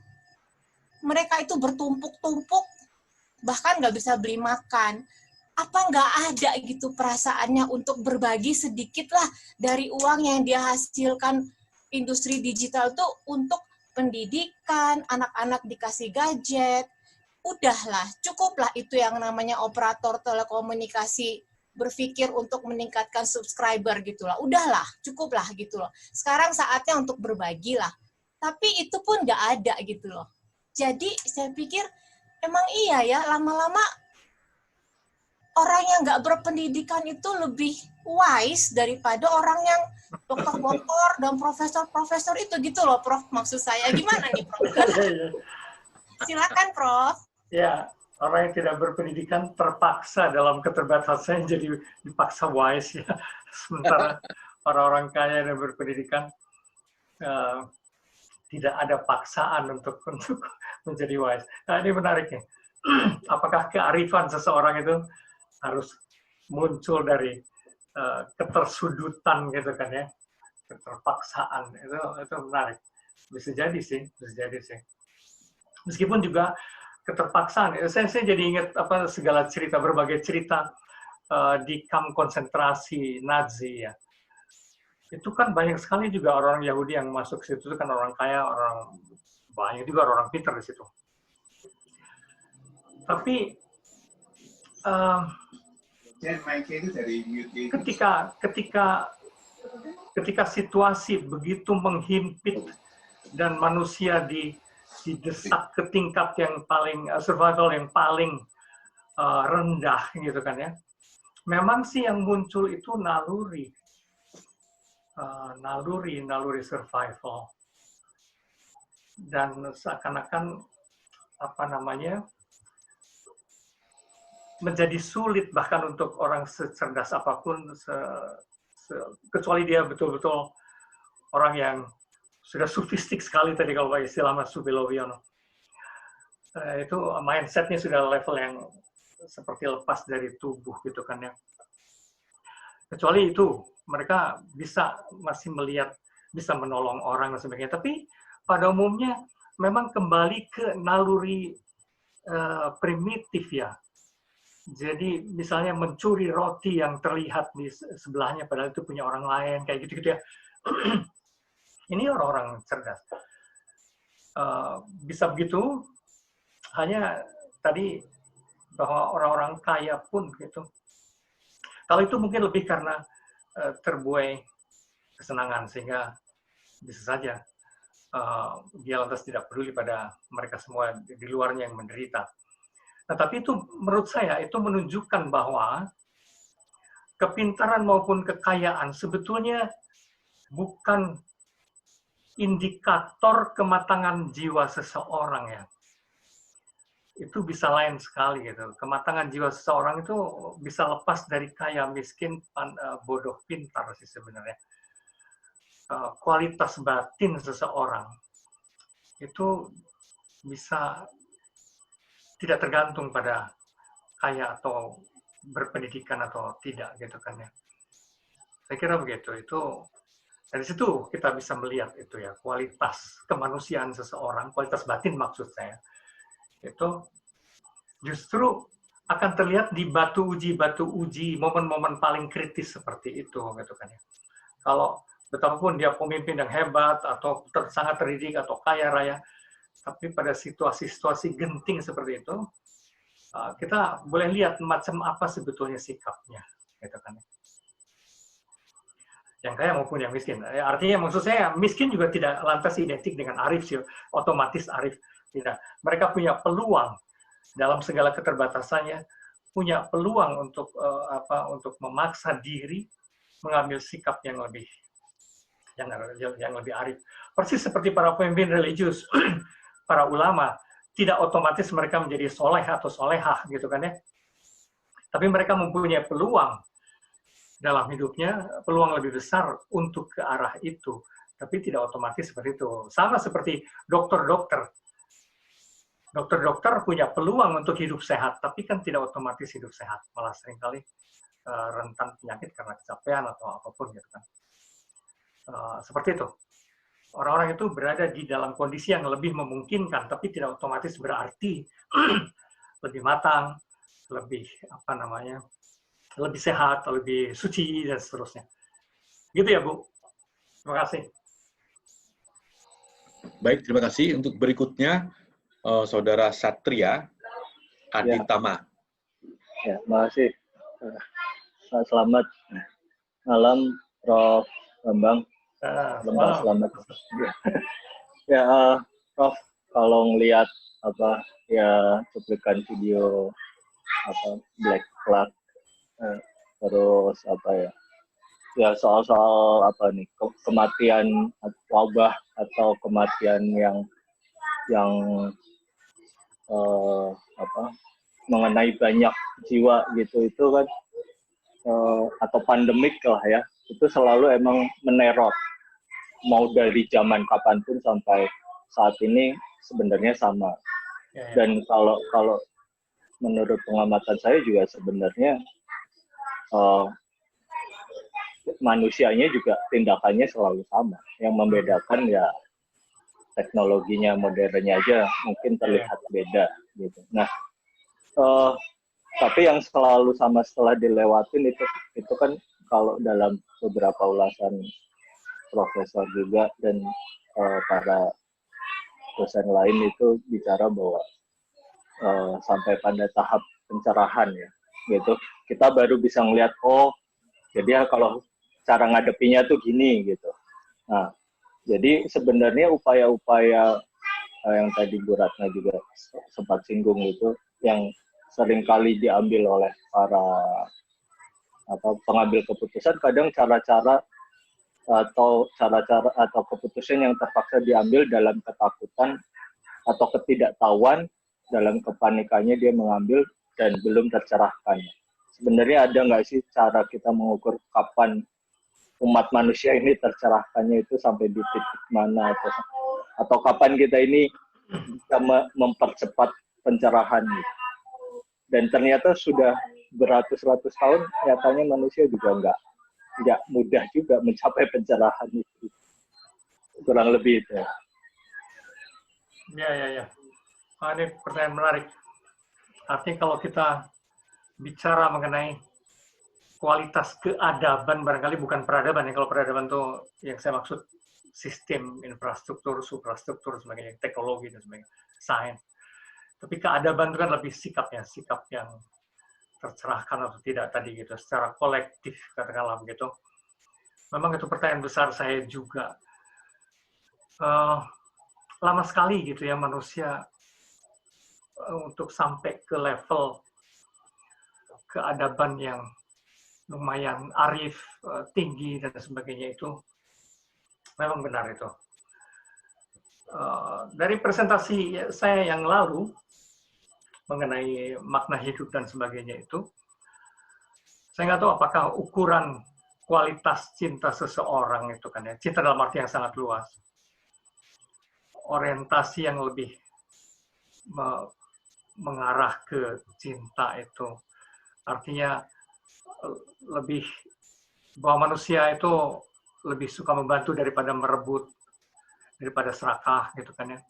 mereka itu bertumpuk-tumpuk, bahkan nggak bisa beli makan. Apa nggak ada gitu perasaannya untuk berbagi sedikit lah dari uang yang dia hasilkan industri digital itu untuk pendidikan, anak-anak dikasih gadget, udahlah, cukuplah itu yang namanya operator telekomunikasi berpikir untuk meningkatkan subscriber gitulah, udahlah, cukuplah gitu loh. Sekarang saatnya untuk berbagi lah, tapi itu pun nggak ada gitu loh. Jadi saya pikir emang iya ya, lama-lama orang yang nggak berpendidikan itu lebih wise daripada orang yang dokter-dokter dan profesor-profesor itu gitu loh, Prof. Maksud saya gimana nih, Prof? Silakan, Prof. Ya, orang yang tidak berpendidikan terpaksa dalam keterbatasan jadi dipaksa wise ya. Sementara orang-orang kaya yang berpendidikan tidak ada paksaan untuk menjadi wise. Nah, ini menarik nih. Apakah kearifan seseorang itu harus muncul dari ketersudutan gitu kan ya, keterpaksaan, itu menarik. Bisa jadi sih. Meskipun juga keterpaksaan, saya jadi ingat segala cerita, berbagai cerita di kamp konsentrasi Nazi ya. Itu kan banyak sekali juga orang Yahudi yang masuk ke situ, itu kan orang kaya, banyak juga orang pintar di situ. Tapi ketika situasi begitu menghimpit dan manusia didesak ke tingkat yang paling survival yang paling rendah gitu kan ya, memang sih yang muncul itu naluri survival, dan seakan-akan menjadi sulit bahkan untuk orang secerdas apapun, kecuali dia betul-betul orang yang sudah sofistik sekali tadi kalau pakai istilah Mas Subiloviono. Itu mindsetnya sudah level yang seperti lepas dari tubuh gitu kan ya. Kecuali itu mereka masih melihat, bisa menolong orang dan sebagainya. Tapi pada umumnya memang kembali ke naluri primitif ya. Jadi misalnya mencuri roti yang terlihat di sebelahnya padahal itu punya orang lain, kayak gitu-gitu ya. Ini orang-orang cerdas. Bisa begitu, hanya tadi bahwa orang-orang kaya pun gitu. Kalau itu mungkin lebih karena terbuai kesenangan, sehingga bisa saja dia lantas tidak peduli pada mereka semua di luarnya yang menderita. Nah, tapi itu menurut saya itu menunjukkan bahwa kepintaran maupun kekayaan sebetulnya bukan indikator kematangan jiwa seseorang ya. Itu bisa lain sekali gitu. Kematangan jiwa seseorang itu bisa lepas dari kaya, miskin, bodoh, pintar sih sebenarnya. Kualitas batin seseorang itu bisa tidak tergantung pada kaya atau berpendidikan atau tidak gitu kan ya. Saya kira begitu. Itu dari situ kita bisa melihat itu ya, kualitas kemanusiaan seseorang, kualitas batin maksud saya. Itu justru akan terlihat di batu uji, momen-momen paling kritis seperti itu gitu kan ya. Kalau betapapun dia pemimpin yang hebat atau sangat terdidik atau kaya raya, tapi pada situasi-situasi genting seperti itu, kita boleh lihat macam apa sebetulnya sikapnya, gitu kan. Yang kaya maupun yang miskin. Artinya maksud saya miskin juga tidak lantas identik dengan arif sih, otomatis arif. Tidak. Mereka punya peluang dalam segala keterbatasannya, punya peluang untuk untuk memaksa diri mengambil sikap yang lebih arif. Persis seperti para pemimpin religius, para ulama, tidak otomatis mereka menjadi soleh atau solehah gitu kan ya. Tapi mereka mempunyai peluang dalam hidupnya, peluang lebih besar untuk ke arah itu. Tapi tidak otomatis seperti itu. Sama seperti dokter-dokter. Dokter-dokter punya peluang untuk hidup sehat, tapi kan tidak otomatis hidup sehat. Malah seringkali rentan penyakit karena kecapean atau apapun gitu kan. Seperti itu. Orang-orang itu berada di dalam kondisi yang lebih memungkinkan, tapi tidak otomatis berarti lebih matang, lebih lebih sehat, lebih suci dan seterusnya. Gitu ya, Bu. Terima kasih. Baik, terima kasih. Untuk berikutnya, Saudara Satria Aditama. Ya, terima kasih. Selamat malam, Prof. Bambang. Selamat. Ya, Prof, kalau ngelihat cuplikan video Black Flag, terus soal kematian wabah atau kematian yang mengenai banyak jiwa gitu, itu kan atau pandemik lah ya, itu selalu emang meneror, mau dari zaman kapanpun sampai saat ini sebenarnya sama. Dan kalau menurut pengamatan saya juga sebenarnya manusianya juga tindakannya selalu sama. Yang membedakan ya teknologinya, modernnya aja mungkin terlihat beda gitu. Nah, tapi yang selalu sama setelah dilewatin itu kan kalau dalam beberapa ulasan profesor juga dan para dosen lain itu bicara bahwa sampai pada tahap pencerahan ya gitu, kita baru bisa ngelihat jadi kalau cara ngadepinya tuh gini gitu. Nah, jadi sebenarnya upaya-upaya yang tadi Bu Ratna juga sempat singgung itu, yang seringkali diambil oleh para pengambil keputusan, kadang cara-cara atau keputusan yang terpaksa diambil dalam ketakutan atau ketidaktahuan, dalam kepanikannya dia mengambil dan belum tercerahkan. Sebenarnya ada nggak sih cara kita mengukur kapan umat manusia ini tercerahkannya itu sampai di titik mana, atau kapan kita ini bisa mempercepat pencerahan gitu. Dan ternyata sudah beratus-ratus tahun nyatanya manusia juga nggak mudah juga mencapai pencerahan itu. Kurang lebih itu. Ya. Ini pertanyaan menarik. Artinya kalau kita bicara mengenai kualitas keadaban, barangkali bukan peradaban ya. Kalau peradaban itu yang saya maksud sistem, infrastruktur, suprastruktur, sebagainya, teknologi dan sebagainya, sains. Tapi keadaban itu kan lebih sikap yang tercerahkan atau tidak tadi gitu, secara kolektif katakanlah begitu. Memang itu pertanyaan besar saya juga. Lama sekali gitu ya manusia untuk sampai ke level keadaban yang lumayan arif, tinggi dan sebagainya itu memang benar itu. Dari presentasi saya yang lalu mengenai makna hidup dan sebagainya itu, saya nggak tahu apakah ukuran kualitas cinta seseorang itu kan ya, cinta dalam arti yang sangat luas, orientasi yang lebih mengarah ke cinta itu, artinya lebih bahwa manusia itu lebih suka membantu daripada merebut, daripada serakah gitu kan ya.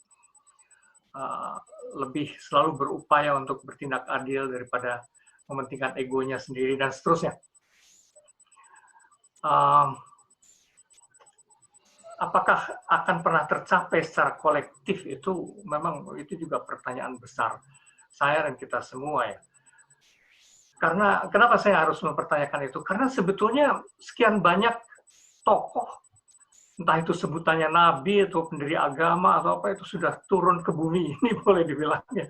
Lebih selalu berupaya untuk bertindak adil daripada mementingkan egonya sendiri dan seterusnya. Apakah akan pernah tercapai secara kolektif itu memang itu juga pertanyaan besar saya dan kita semua ya. Karena kenapa saya harus mempertanyakan itu? Karena sebetulnya sekian banyak tokoh, entah itu sebutannya nabi atau pendiri agama atau apa, itu sudah turun ke bumi ini boleh dibilangnya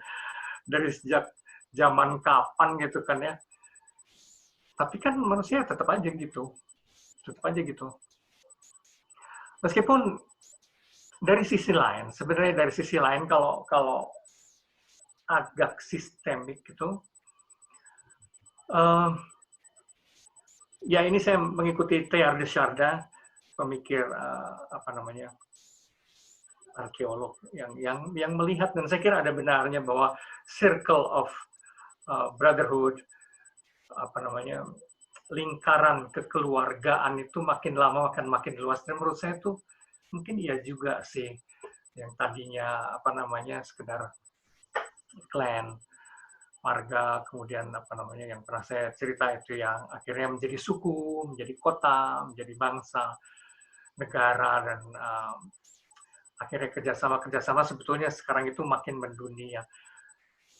dari sejak zaman kapan gitu kan ya. Tapi kan manusia tetap aja gitu. Meskipun dari sisi lain, sebenarnya dari sisi lain kalau agak sistemik gitu, ya ini saya mengikuti Teilhard de Chardin, pemikir arkeolog yang melihat, dan saya kira ada benarnya bahwa circle of brotherhood, lingkaran kekeluargaan itu makin lama akan makin luas, dan menurut saya itu mungkin iya juga sih, yang tadinya sekedar klan, marga, kemudian yang pernah saya cerita itu yang akhirnya menjadi suku, menjadi kota, menjadi bangsa, negara, dan akhirnya kerjasama sebetulnya sekarang itu makin mendunia.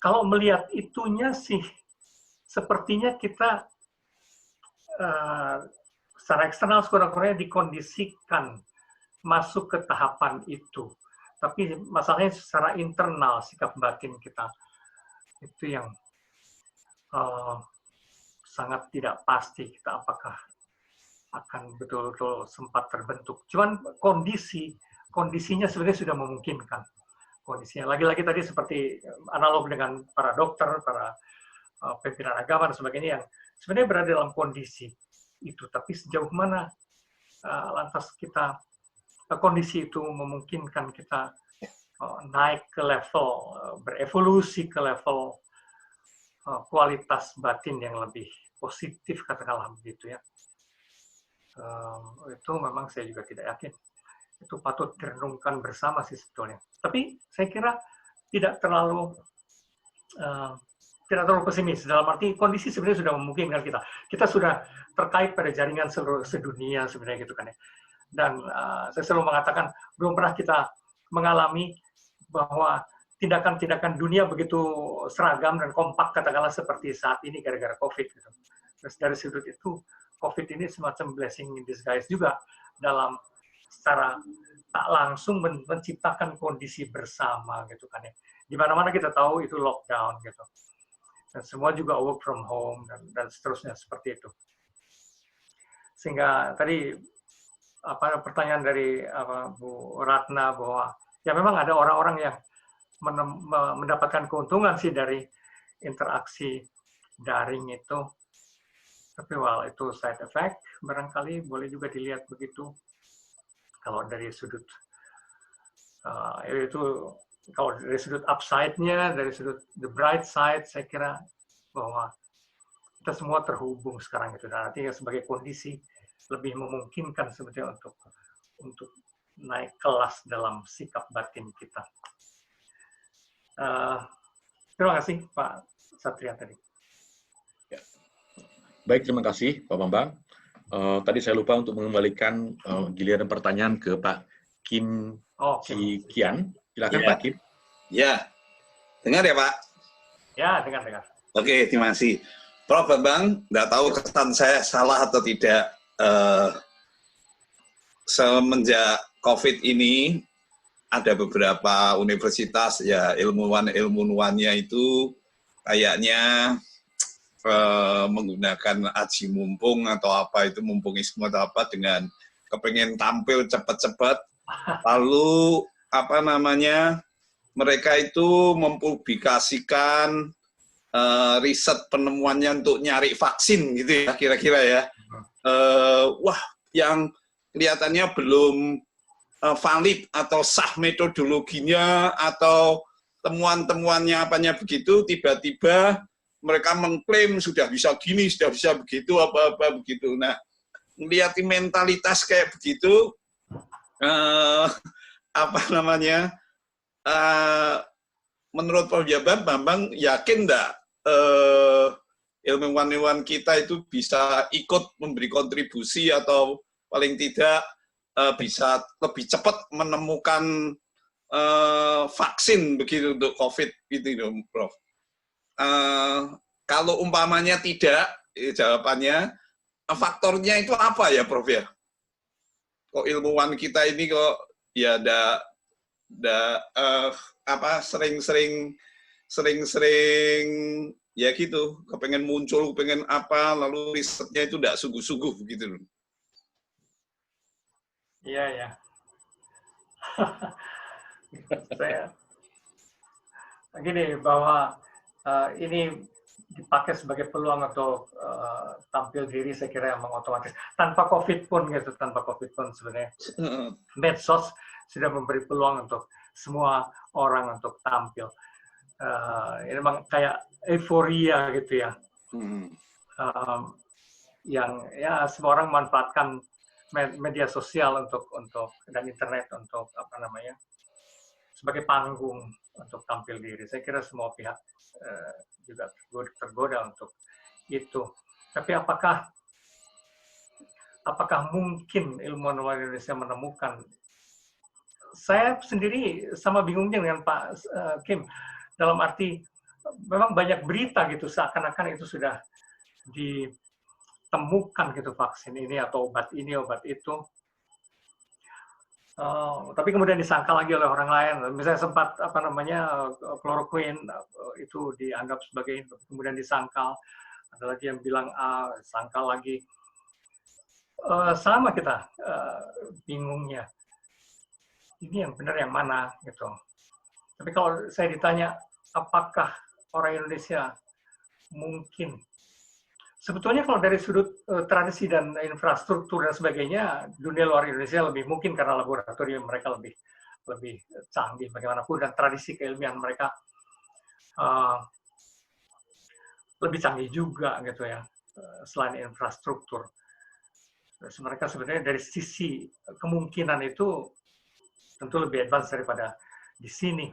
Kalau melihat itunya sih, sepertinya kita secara eksternal sekurang-kurangnya dikondisikan masuk ke tahapan itu. Tapi masalahnya secara internal, sikap batin kita itu yang sangat tidak pasti kita apakah akan betul-betul sempat terbentuk. Cuman kondisinya sebenarnya sudah memungkinkan. Kondisinya lagi-lagi tadi seperti analog dengan para dokter, para pimpinan agama dan sebagainya yang sebenarnya berada dalam kondisi itu. Tapi sejauh mana lantas kita kondisi itu memungkinkan kita naik ke level, berevolusi ke level kualitas batin yang lebih positif, katakanlah begitu ya. Itu memang saya juga tidak yakin. Itu patut direnungkan bersama sih sebetulnya. Tapi saya kira tidak terlalu pesimis, dalam arti kondisi sebenarnya sudah memungkinkan kita. Kita sudah terkait pada jaringan sedunia sebenarnya gitu kan ya. Dan saya selalu mengatakan belum pernah kita mengalami bahwa tindakan-tindakan dunia begitu seragam dan kompak katakanlah seperti saat ini gara-gara COVID gitu. Terus dari sudut itu COVID ini semacam blessing in disguise juga dalam secara tak langsung menciptakan kondisi bersama gitu kan ya. Di mana-mana kita tahu itu lockdown gitu. Dan semua juga work from home dan seterusnya seperti itu. Sehingga tadi pertanyaan dari Bu Ratna bahwa ya memang ada orang-orang yang mendapatkan keuntungan sih dari interaksi daring itu. Tapi itu side effect, barangkali boleh juga dilihat begitu. Kalau dari sudut kalau dari sudut upside-nya, dari sudut the bright side, saya kira bahwa kita semua terhubung sekarang itu. Dan artinya sebagai kondisi lebih memungkinkan sebetulnya untuk naik kelas dalam sikap batin kita. Terima kasih Pak Satria tadi. Ya. Baik, terima kasih Pak Bambang. Tadi saya lupa untuk mengembalikan giliran pertanyaan ke Pak Kim Ki Kian. Silakan Pak Kim. Ya, Dengar ya Pak? Ya, dengar. Oke, terima kasih. Prof. Bambang, nggak tahu kesan saya salah atau tidak. Semenjak COVID ini, ada beberapa universitas, ya ilmuwannya itu kayaknya menggunakan aji mumpung atau apa itu, mumpungisme atau apa, dengan kepengen tampil cepat-cepat, lalu apa namanya, mereka itu mempublikasikan riset penemuannya untuk nyari vaksin gitu ya, kira-kira ya. Wah, yang kelihatannya belum valid atau sah metodologinya atau temuan-temuannya apanya begitu, tiba-tiba mereka mengklaim sudah bisa gini, sudah bisa begitu, apa-apa begitu. Nah, melihat mentalitas kayak begitu, apa namanya, menurut Prof. Bambang yakin enggak ilmuwan-ilmuwan kita itu bisa ikut memberi kontribusi atau paling tidak bisa lebih cepat menemukan vaksin begitu untuk COVID gitu, Prof. Kalau umpamanya tidak, jawabannya faktornya itu apa ya, Prof ya? Kok ilmuwan kita ini kok ya sering-sering ya gitu, kepengen muncul, kepengen apa, lalu risetnya itu tidak sungguh-sungguh begitu. Iya. Saya gini, bahwa ini dipakai sebagai peluang untuk tampil diri, saya kira yang otomatis tanpa COVID pun gitu, sebenarnya medsos sudah memberi peluang untuk semua orang untuk tampil. Ini memang kayak euforia gitu ya, yang ya semua orang memanfaatkan media sosial untuk dan internet untuk apa namanya, sebagai panggung untuk tampil diri. Saya kira semua pihak juga tergoda untuk itu. Tapi apakah mungkin ilmuwan Indonesia menemukan? Saya sendiri sama bingungnya dengan Pak Kim, dalam arti memang banyak berita gitu seakan-akan itu sudah ditemukan gitu, vaksin ini atau obat ini, obat itu. Tapi kemudian disangkal lagi oleh orang lain. Misalnya sempat apa namanya, kloroquine itu dianggap sebagai, kemudian disangkal. Ada lagi yang bilang A, sangkal lagi. Sama kita bingungnya. Ini yang benar yang mana gitu. Tapi kalau saya ditanya, apakah orang Indonesia mungkin? Sebetulnya kalau dari sudut tradisi dan infrastruktur dan sebagainya, dunia luar Indonesia lebih mungkin karena laboratorium mereka lebih canggih bagaimanapun, dan tradisi keilmian mereka lebih canggih juga gitu ya, selain infrastruktur. Terus mereka sebenarnya dari sisi kemungkinan itu tentu lebih advance daripada di sini,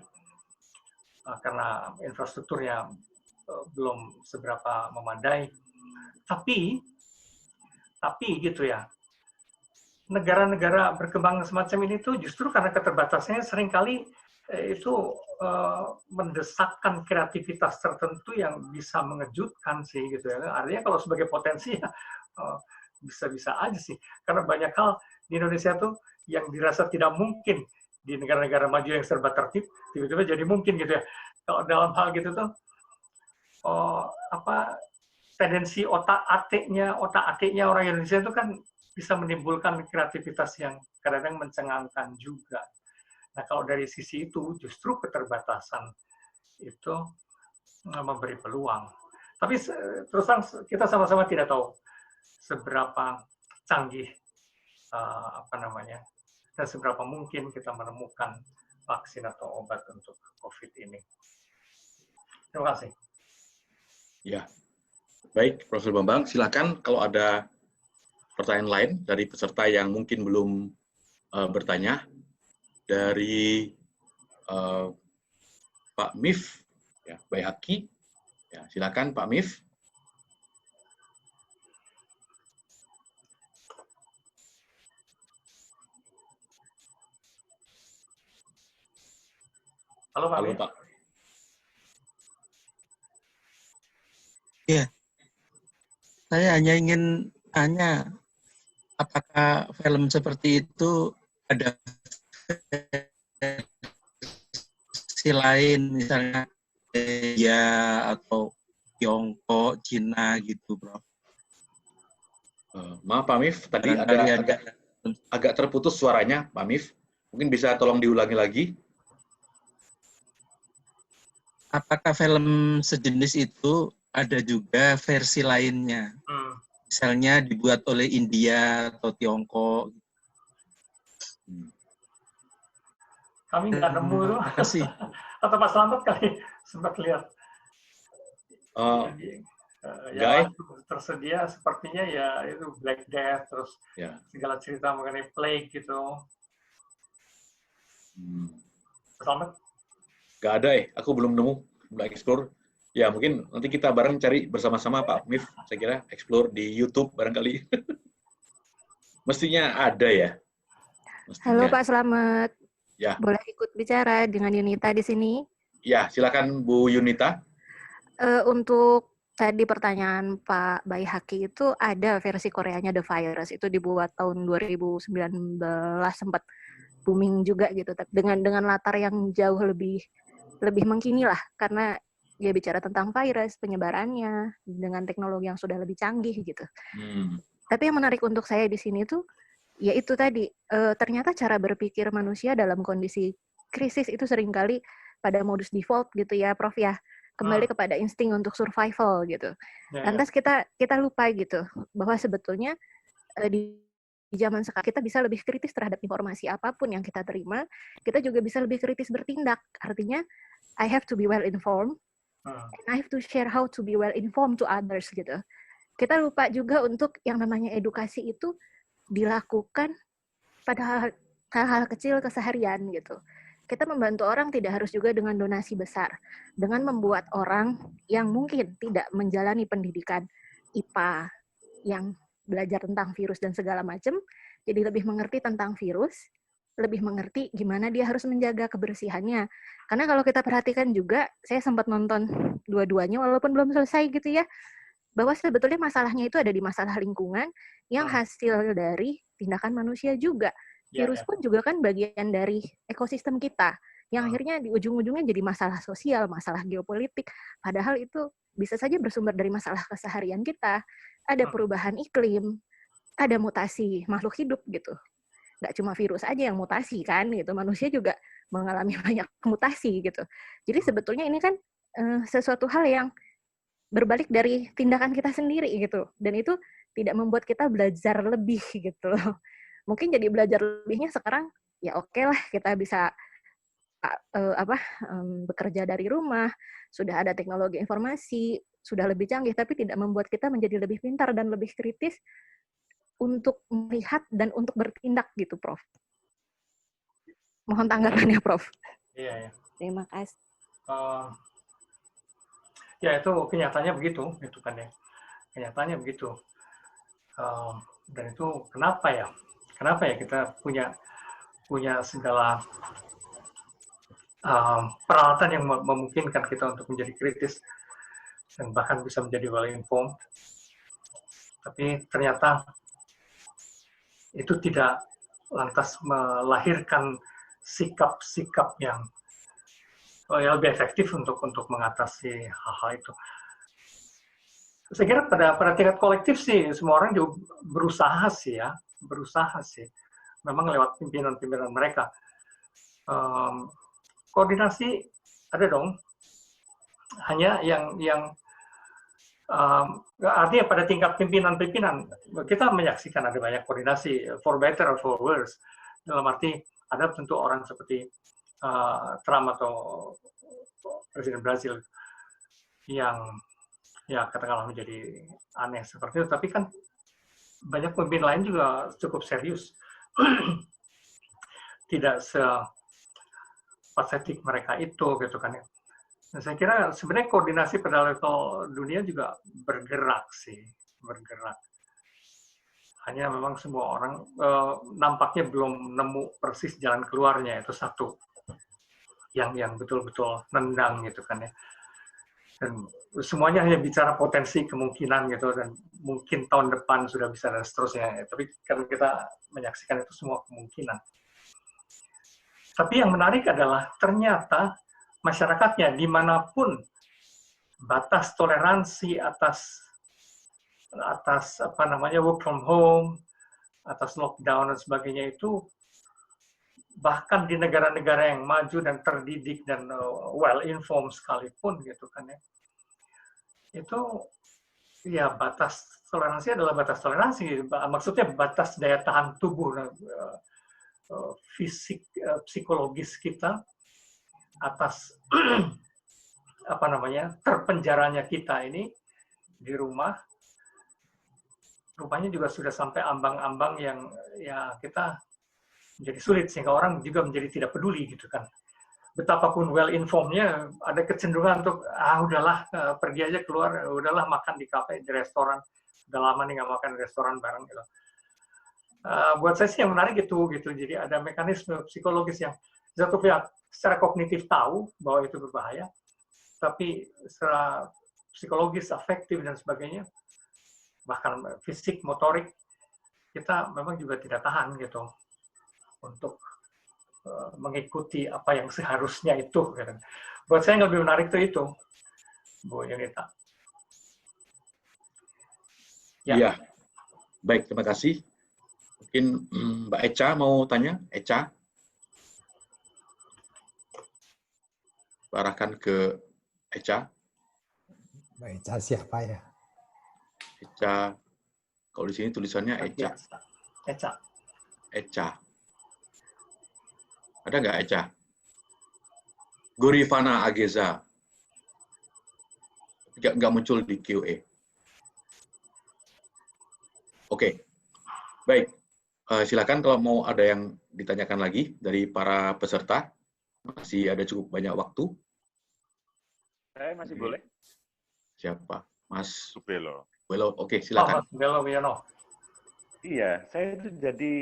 karena infrastrukturnya belum seberapa memadai. Tapi gitu ya, negara-negara berkembang semacam ini tuh justru karena keterbatasannya seringkali itu mendesakkan kreativitas tertentu yang bisa mengejutkan sih gitu ya. Artinya kalau sebagai potensi ya bisa-bisa aja sih, karena banyak hal di Indonesia tuh yang dirasa tidak mungkin di negara-negara maju yang serba tertib, tiba-tiba jadi mungkin gitu ya. Kalau dalam hal gitu tuh tendensi otak atiknya orang Indonesia itu kan bisa menimbulkan kreativitas yang kadang-kadang mencengangkan juga. Nah, kalau dari sisi itu justru keterbatasan itu memberi peluang. Tapi terus terang kita sama-sama tidak tahu seberapa canggih dan seberapa mungkin kita menemukan vaksin atau obat untuk COVID ini. Terima kasih. Ya. Baik, Profesor Bambang, silakan kalau ada pertanyaan lain dari peserta yang mungkin belum bertanya. Dari Pak Mif, ya, Bayhaki, ya, silakan Pak Mif. Halo Pak. Halo Pak. Ya, saya hanya ingin tanya, apakah film seperti itu ada versi lain, misalnya ya atau Tiongkok, Cina gitu, Bro? Maaf Pak Mif, tadi agak terputus suaranya, Pak Mif. Mungkin bisa tolong diulangi lagi. Apakah film sejenis itu ada juga versi lainnya? Misalnya dibuat oleh India atau Tiongkok. Kami nggak nemu itu. Kasih. Atau Pak Selamat kali sempat lihat. Yang tersedia sepertinya ya itu Black Death, terus segala cerita mengenai plague gitu. Selamat? Nggak ada aku belum nemu, belum explore. Ya mungkin nanti kita bareng cari bersama-sama Pak Mif, saya kira explore di YouTube barangkali. Mestinya ada ya. Mestinya. Halo Pak Selamat. Ya. Boleh ikut bicara dengan Yunita di sini? Ya, silakan Bu Yunita. Untuk tadi pertanyaan Pak Baihaki itu ada versi Koreanya The Virus, itu dibuat tahun 2019, sempat booming juga gitu, dengan latar yang jauh lebih mengkini lah, karena dia bicara tentang virus, penyebarannya dengan teknologi yang sudah lebih canggih gitu. Tapi yang menarik untuk saya di sini tuh ya itu tadi, ternyata cara berpikir manusia dalam kondisi krisis itu seringkali pada modus default gitu ya Prof ya, kembali kepada insting untuk survival gitu. Lantas kita lupa gitu bahwa sebetulnya di zaman sekarang kita bisa lebih kritis terhadap informasi apapun yang kita terima, kita juga bisa lebih kritis bertindak. Artinya I have to be well informed and I have to share how to be well informed to others gitu. Kita lupa juga untuk yang namanya edukasi itu dilakukan pada hal-hal kecil keseharian gitu. Kita membantu orang tidak harus juga dengan donasi besar, dengan membuat orang yang mungkin tidak menjalani pendidikan IPA yang belajar tentang virus dan segala macam, jadi lebih mengerti tentang virus, lebih mengerti gimana dia harus menjaga kebersihannya. Karena kalau kita perhatikan juga, saya sempat nonton dua-duanya walaupun belum selesai gitu ya, bahwa sebetulnya masalahnya itu ada di masalah lingkungan yang hasil dari tindakan manusia juga. Virus pun juga kan bagian dari ekosistem kita, yang akhirnya di ujung-ujungnya jadi masalah sosial, masalah geopolitik, padahal itu bisa saja bersumber dari masalah keseharian kita. Ada perubahan iklim, ada mutasi makhluk hidup gitu. Nggak cuma virus aja yang mutasi kan, gitu. Manusia juga mengalami banyak mutasi gitu. Jadi sebetulnya ini kan sesuatu hal yang berbalik dari tindakan kita sendiri gitu. Dan itu tidak membuat kita belajar lebih gitu. Mungkin jadi belajar lebihnya sekarang ya oke lah kita bisa bekerja dari rumah, sudah ada teknologi informasi, sudah lebih canggih, tapi tidak membuat kita menjadi lebih pintar dan lebih kritis untuk melihat dan untuk bertindak gitu, Prof. Mohon tanggapannya, Prof. Iya. Terima kasih. Ya itu kenyataannya begitu, itu kan ya. Kenyataannya begitu. Dan itu kenapa ya? Kenapa ya kita punya segala peralatan yang memungkinkan kita untuk menjadi kritis dan bahkan bisa menjadi well informed, tapi ternyata itu tidak lantas melahirkan sikap-sikap yang lebih efektif untuk mengatasi hal-hal itu. Saya kira pada tingkat kolektif sih semua orang juga berusaha sih. Memang lewat pimpinan-pimpinan mereka. Koordinasi ada dong, hanya yang artinya pada tingkat pimpinan kita menyaksikan ada banyak koordinasi, for better or for worse. Dalam arti ada tentu orang seperti Trump atau Presiden Brazil yang ya katakanlah menjadi aneh seperti itu, tapi kan banyak pemimpin lain juga cukup serius, tidak patetik mereka itu gitu kan ya. Dan saya kira sebenarnya koordinasi pada level dunia juga bergerak. Hanya memang semua orang nampaknya belum nemu persis jalan keluarnya, itu satu yang betul-betul nendang gitu kan ya. Dan semuanya hanya bicara potensi kemungkinan gitu, dan mungkin tahun depan sudah bisa dan seterusnya. Tapi kan kita menyaksikan itu semua kemungkinan. Tapi yang menarik adalah ternyata masyarakatnya dimanapun batas toleransi atas work from home, atas lockdown dan sebagainya itu, bahkan di negara-negara yang maju dan terdidik dan well informed sekalipun gitu kan ya, itu ya batas toleransi adalah batas toleransi, maksudnya batas daya tahan tubuh, fisik, psikologis kita atas terpenjaranya kita ini di rumah. Rupanya juga sudah sampai ambang-ambang yang ya kita menjadi sulit, sehingga orang juga menjadi tidak peduli gitu kan. Betapapun well informed-nya, ada kecenderungan untuk udahlah pergi aja keluar, udahlah makan di kafe, di restoran, udah lama nih nggak makan di restoran bareng gitu. Buat saya sih yang menarik gitu. Jadi ada mekanisme psikologis yang satu pihak secara kognitif tahu bahwa itu berbahaya, tapi secara psikologis, afektif dan sebagainya, bahkan fisik, motorik, kita memang juga tidak tahan gitu untuk mengikuti apa yang seharusnya itu. Gitu. Buat saya yang lebih menarik itu, Bu Yunita. Ya. Baik, terima kasih. Mungkin Mbak Echa mau tanya? Echa? Arahkan ke Echa. Mbak Echa siapa ya? Echa, kalau di sini tulisannya Echa. Echa. Ada nggak Echa? Gorivana Ageza. Nggak muncul di QA. Oke. Baik. Silakan kalau mau ada yang ditanyakan lagi dari para peserta. Masih ada cukup banyak waktu. Saya masih boleh. Siapa? Mas Subelo. Oke, silakan. Mas Belo Wiono. Iya, saya itu jadi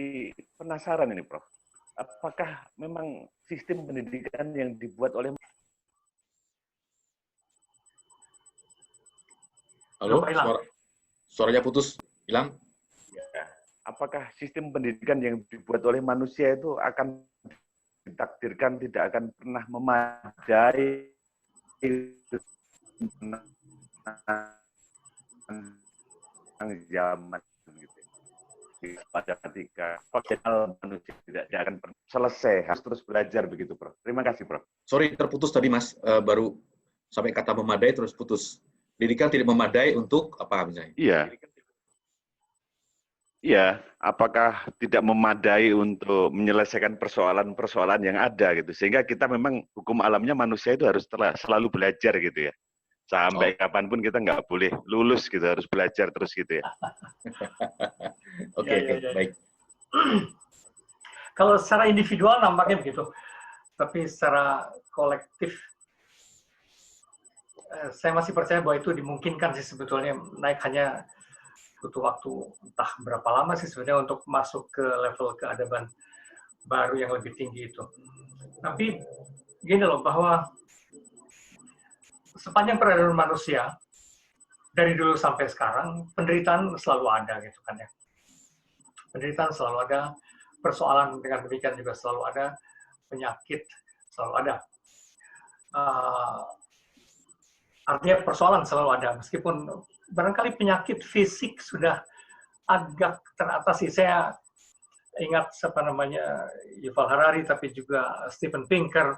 penasaran ini, Prof. Apakah memang sistem pendidikan yang dibuat oleh... Halo, suaranya putus, hilang? Ya. Apakah sistem pendidikan yang dibuat oleh manusia itu akan ditakdirkan tidak akan pernah memadai zaman gitu. Pada ketika manusia tidak akan selesai, harus terus belajar begitu, Prof. Terima kasih, Prof. Sorry, terputus tadi, Mas. Baru sampai kata memadai terus putus. Pendidikan tidak memadai untuk apa misalnya? Iya. Iya, apakah tidak memadai untuk menyelesaikan persoalan-persoalan yang ada gitu. Sehingga kita memang hukum alamnya manusia itu harus selalu belajar gitu ya. Sampai kapanpun kita nggak boleh lulus gitu, harus belajar terus gitu ya. Oke, baik. Kalau secara individual nampaknya begitu, tapi secara kolektif, saya masih percaya bahwa itu dimungkinkan sih sebetulnya, naik hanya butuh waktu entah berapa lama sih sebenarnya untuk masuk ke level keadaban baru yang lebih tinggi itu. Tapi gini loh, bahwa sepanjang peradaban manusia, dari dulu sampai sekarang, penderitaan selalu ada gitu kan ya. Penderitaan selalu ada, persoalan dengan demikian juga selalu ada, penyakit selalu ada. Artinya persoalan selalu ada, meskipun barangkali penyakit fisik sudah agak teratasi. Saya ingat Yuval Harari, tapi juga Steven Pinker,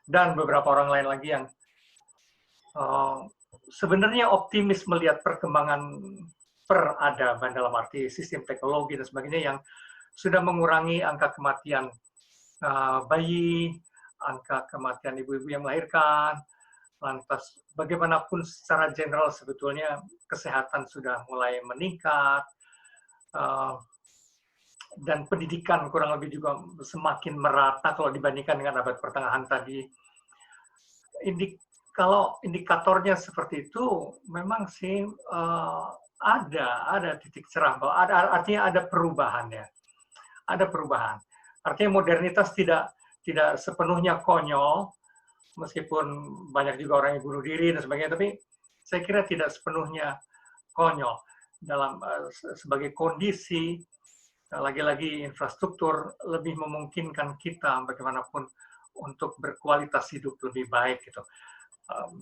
dan beberapa orang lain lagi yang sebenarnya optimis melihat perkembangan peradaban dalam arti sistem teknologi dan sebagainya yang sudah mengurangi angka kematian bayi, angka kematian ibu-ibu yang melahirkan. Lantas bagaimanapun secara general sebetulnya kesehatan sudah mulai meningkat, dan pendidikan kurang lebih juga semakin merata kalau dibandingkan dengan abad pertengahan tadi. Kalau indikatornya seperti itu, memang sih ada titik cerah, bahwa artinya ada perubahan ya, ada perubahan. Artinya modernitas tidak sepenuhnya konyol, meskipun banyak juga orang yang bunuh diri dan sebagainya, tapi saya kira tidak sepenuhnya konyol dalam sebagai kondisi lagi-lagi infrastruktur lebih memungkinkan kita bagaimanapun untuk berkualitas hidup lebih baik gitu.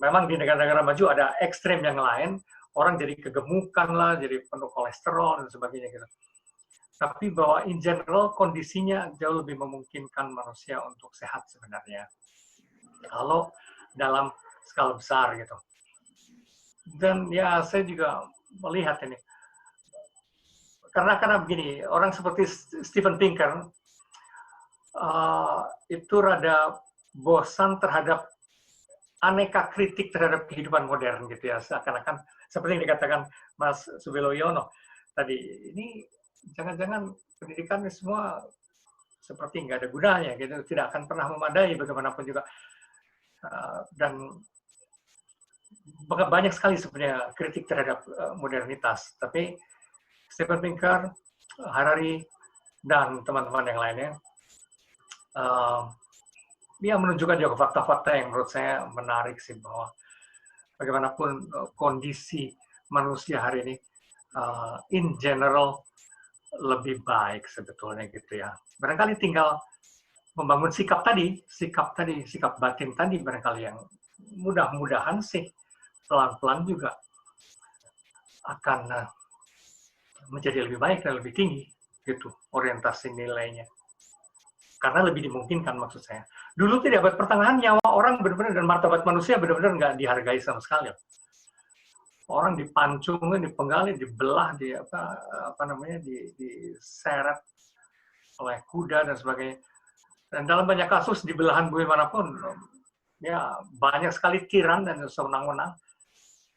Memang di negara-negara maju ada ekstrem yang lain, orang jadi kegemukan lah, jadi penuh kolesterol dan sebagainya gitu. Tapi bahwa in general kondisinya jauh lebih memungkinkan manusia untuk sehat sebenarnya. Kalau dalam skala besar gitu. Dan ya saya juga melihat ini. Karena begini, orang seperti Steven Pinker itu rada bosan terhadap aneka kritik terhadap kehidupan modern gitu ya. Seakan-akan seperti yang dikatakan Mas Subiloyono tadi, ini jangan-jangan pendidikan ini semua seperti nggak ada gunanya gitu, tidak akan pernah memadai bagaimanapun juga. Dan banyak sekali sebenarnya kritik terhadap modernitas, tapi Steven Pinker, Harari, dan teman-teman yang lainnya dia menunjukkan juga fakta-fakta yang menurut saya menarik sih, bahwa bagaimanapun kondisi manusia hari ini in general lebih baik sebetulnya gitu ya. Barangkali tinggal membangun sikap batin tadi barangkali yang mudah-mudahan sih pelan-pelan juga akan menjadi lebih baik dan lebih tinggi gitu orientasi nilainya. Karena lebih dimungkinkan maksud saya. Dulu tidak abad pertengahan nyawa orang benar-benar dan martabat manusia benar-benar nggak dihargai sama sekali. Orang dipancung, dipenggali, dibelah, diseret oleh kuda dan sebagainya. Dan dalam banyak kasus di belahan bumi manapun, ya banyak sekali tiran dan sewenang-wenang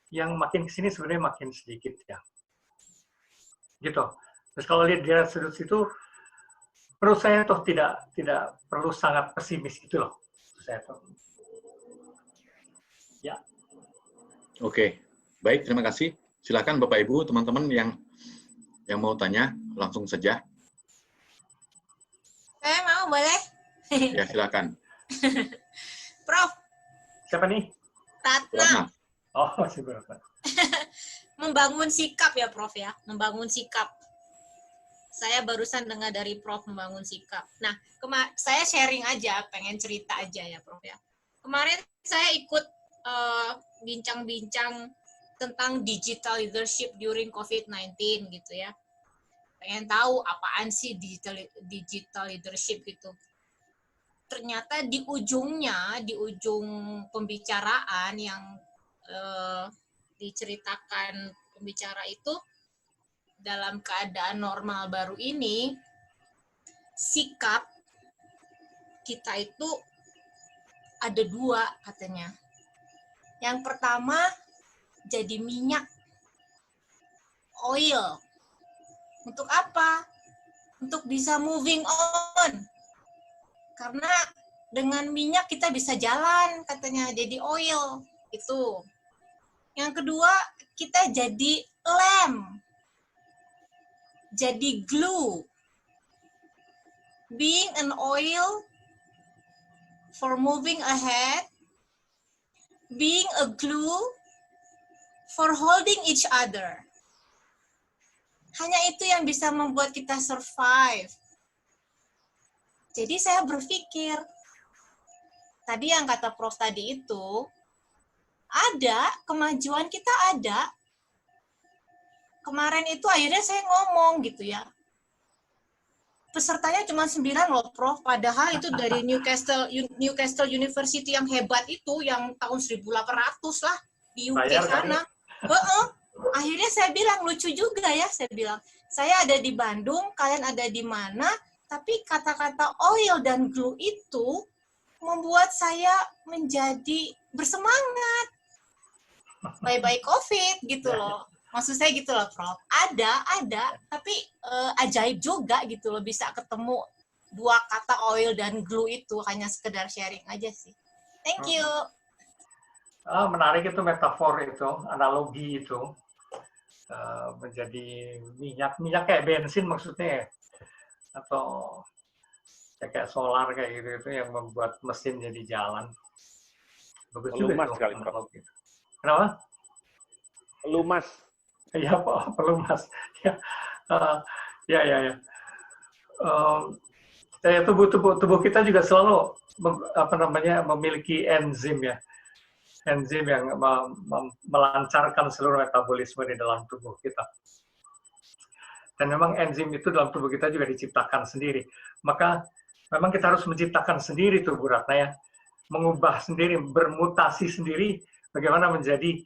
yang makin kesini sebenarnya makin sedikit ya. Gitu. Terus kalau lihat dari sudut situ, menurut saya toh tidak perlu sangat pesimis gitu loh. Saya toh. Ya. Oke. Baik, terima kasih. Silakan Bapak Ibu, teman-teman yang mau tanya, langsung saja. Saya mau, boleh? Ya, silakan. Prof. Siapa nih? Ratna. Oh, masih berapa? Membangun sikap ya, Prof ya. Membangun sikap. Saya barusan dengar dari Prof membangun sikap. Nah, saya sharing aja, pengen cerita aja ya, Prof ya. Kemarin saya ikut bincang-bincang tentang digital leadership during COVID-19 gitu ya. Pengen tahu apaan sih digital leadership gitu. Ternyata di ujung pembicaraan yang diceritakan pembicara itu, dalam keadaan normal baru ini, sikap kita itu ada dua katanya. Yang pertama, jadi minyak, oil. Untuk apa? Untuk bisa moving on. Karena dengan minyak kita bisa jalan, katanya, jadi oil. Itu. Yang kedua, kita jadi lem. Jadi glue. Being an oil for moving ahead. Being a glue for holding each other. Hanya itu yang bisa membuat kita survive. Jadi saya berpikir, tadi yang kata Prof tadi itu, ada, kemajuan kita ada. Kemarin itu akhirnya saya ngomong gitu ya. Pesertanya cuma 9 loh, Prof. Padahal itu dari Newcastle University yang hebat itu, yang tahun 1800 lah, di UK sana. Akhirnya saya bilang, lucu juga ya, saya bilang. Saya ada di Bandung, kalian ada di mana, tapi kata-kata oil dan glue itu membuat saya menjadi bersemangat. Bye-bye COVID gitu loh. Maksud saya gitu loh, Prof. Ada, tapi ajaib juga gitu loh, bisa ketemu dua kata oil dan glue itu, hanya sekedar sharing aja sih. Thank you. Menarik itu metafor itu, analogi itu. Menjadi minyak kayak bensin maksudnya ya. Atau kayak solar kayak gitu itu yang membuat mesin jadi jalan. Bagus Pelumas juga kali, itu. Prof. Kenapa? Pelumas. Ya, pelumas. Ya, ya. Tubuh kita juga selalu memiliki enzim ya, enzim yang melancarkan seluruh metabolisme di dalam tubuh kita. Dan memang enzim itu dalam tubuh kita juga diciptakan sendiri. Maka memang kita harus menciptakan sendiri tuh Bu Ratna ya, mengubah sendiri, bermutasi sendiri, bagaimana menjadi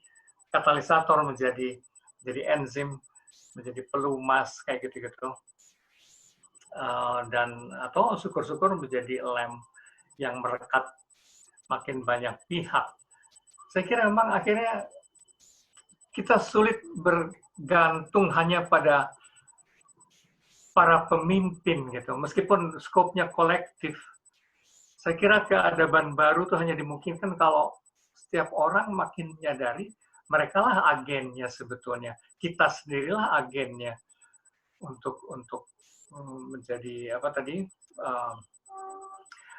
katalisator, menjadi enzim, menjadi pelumas kayak gitu-gitu. Dan atau syukur-syukur menjadi lem yang merekat makin banyak pihak. Saya kira memang akhirnya kita sulit bergantung hanya pada para pemimpin gitu, meskipun skopnya kolektif. Saya kira keadaban baru itu hanya dimungkinkan kalau setiap orang makin menyadari mereka lah agennya sebetulnya, kita sendirilah agennya untuk menjadi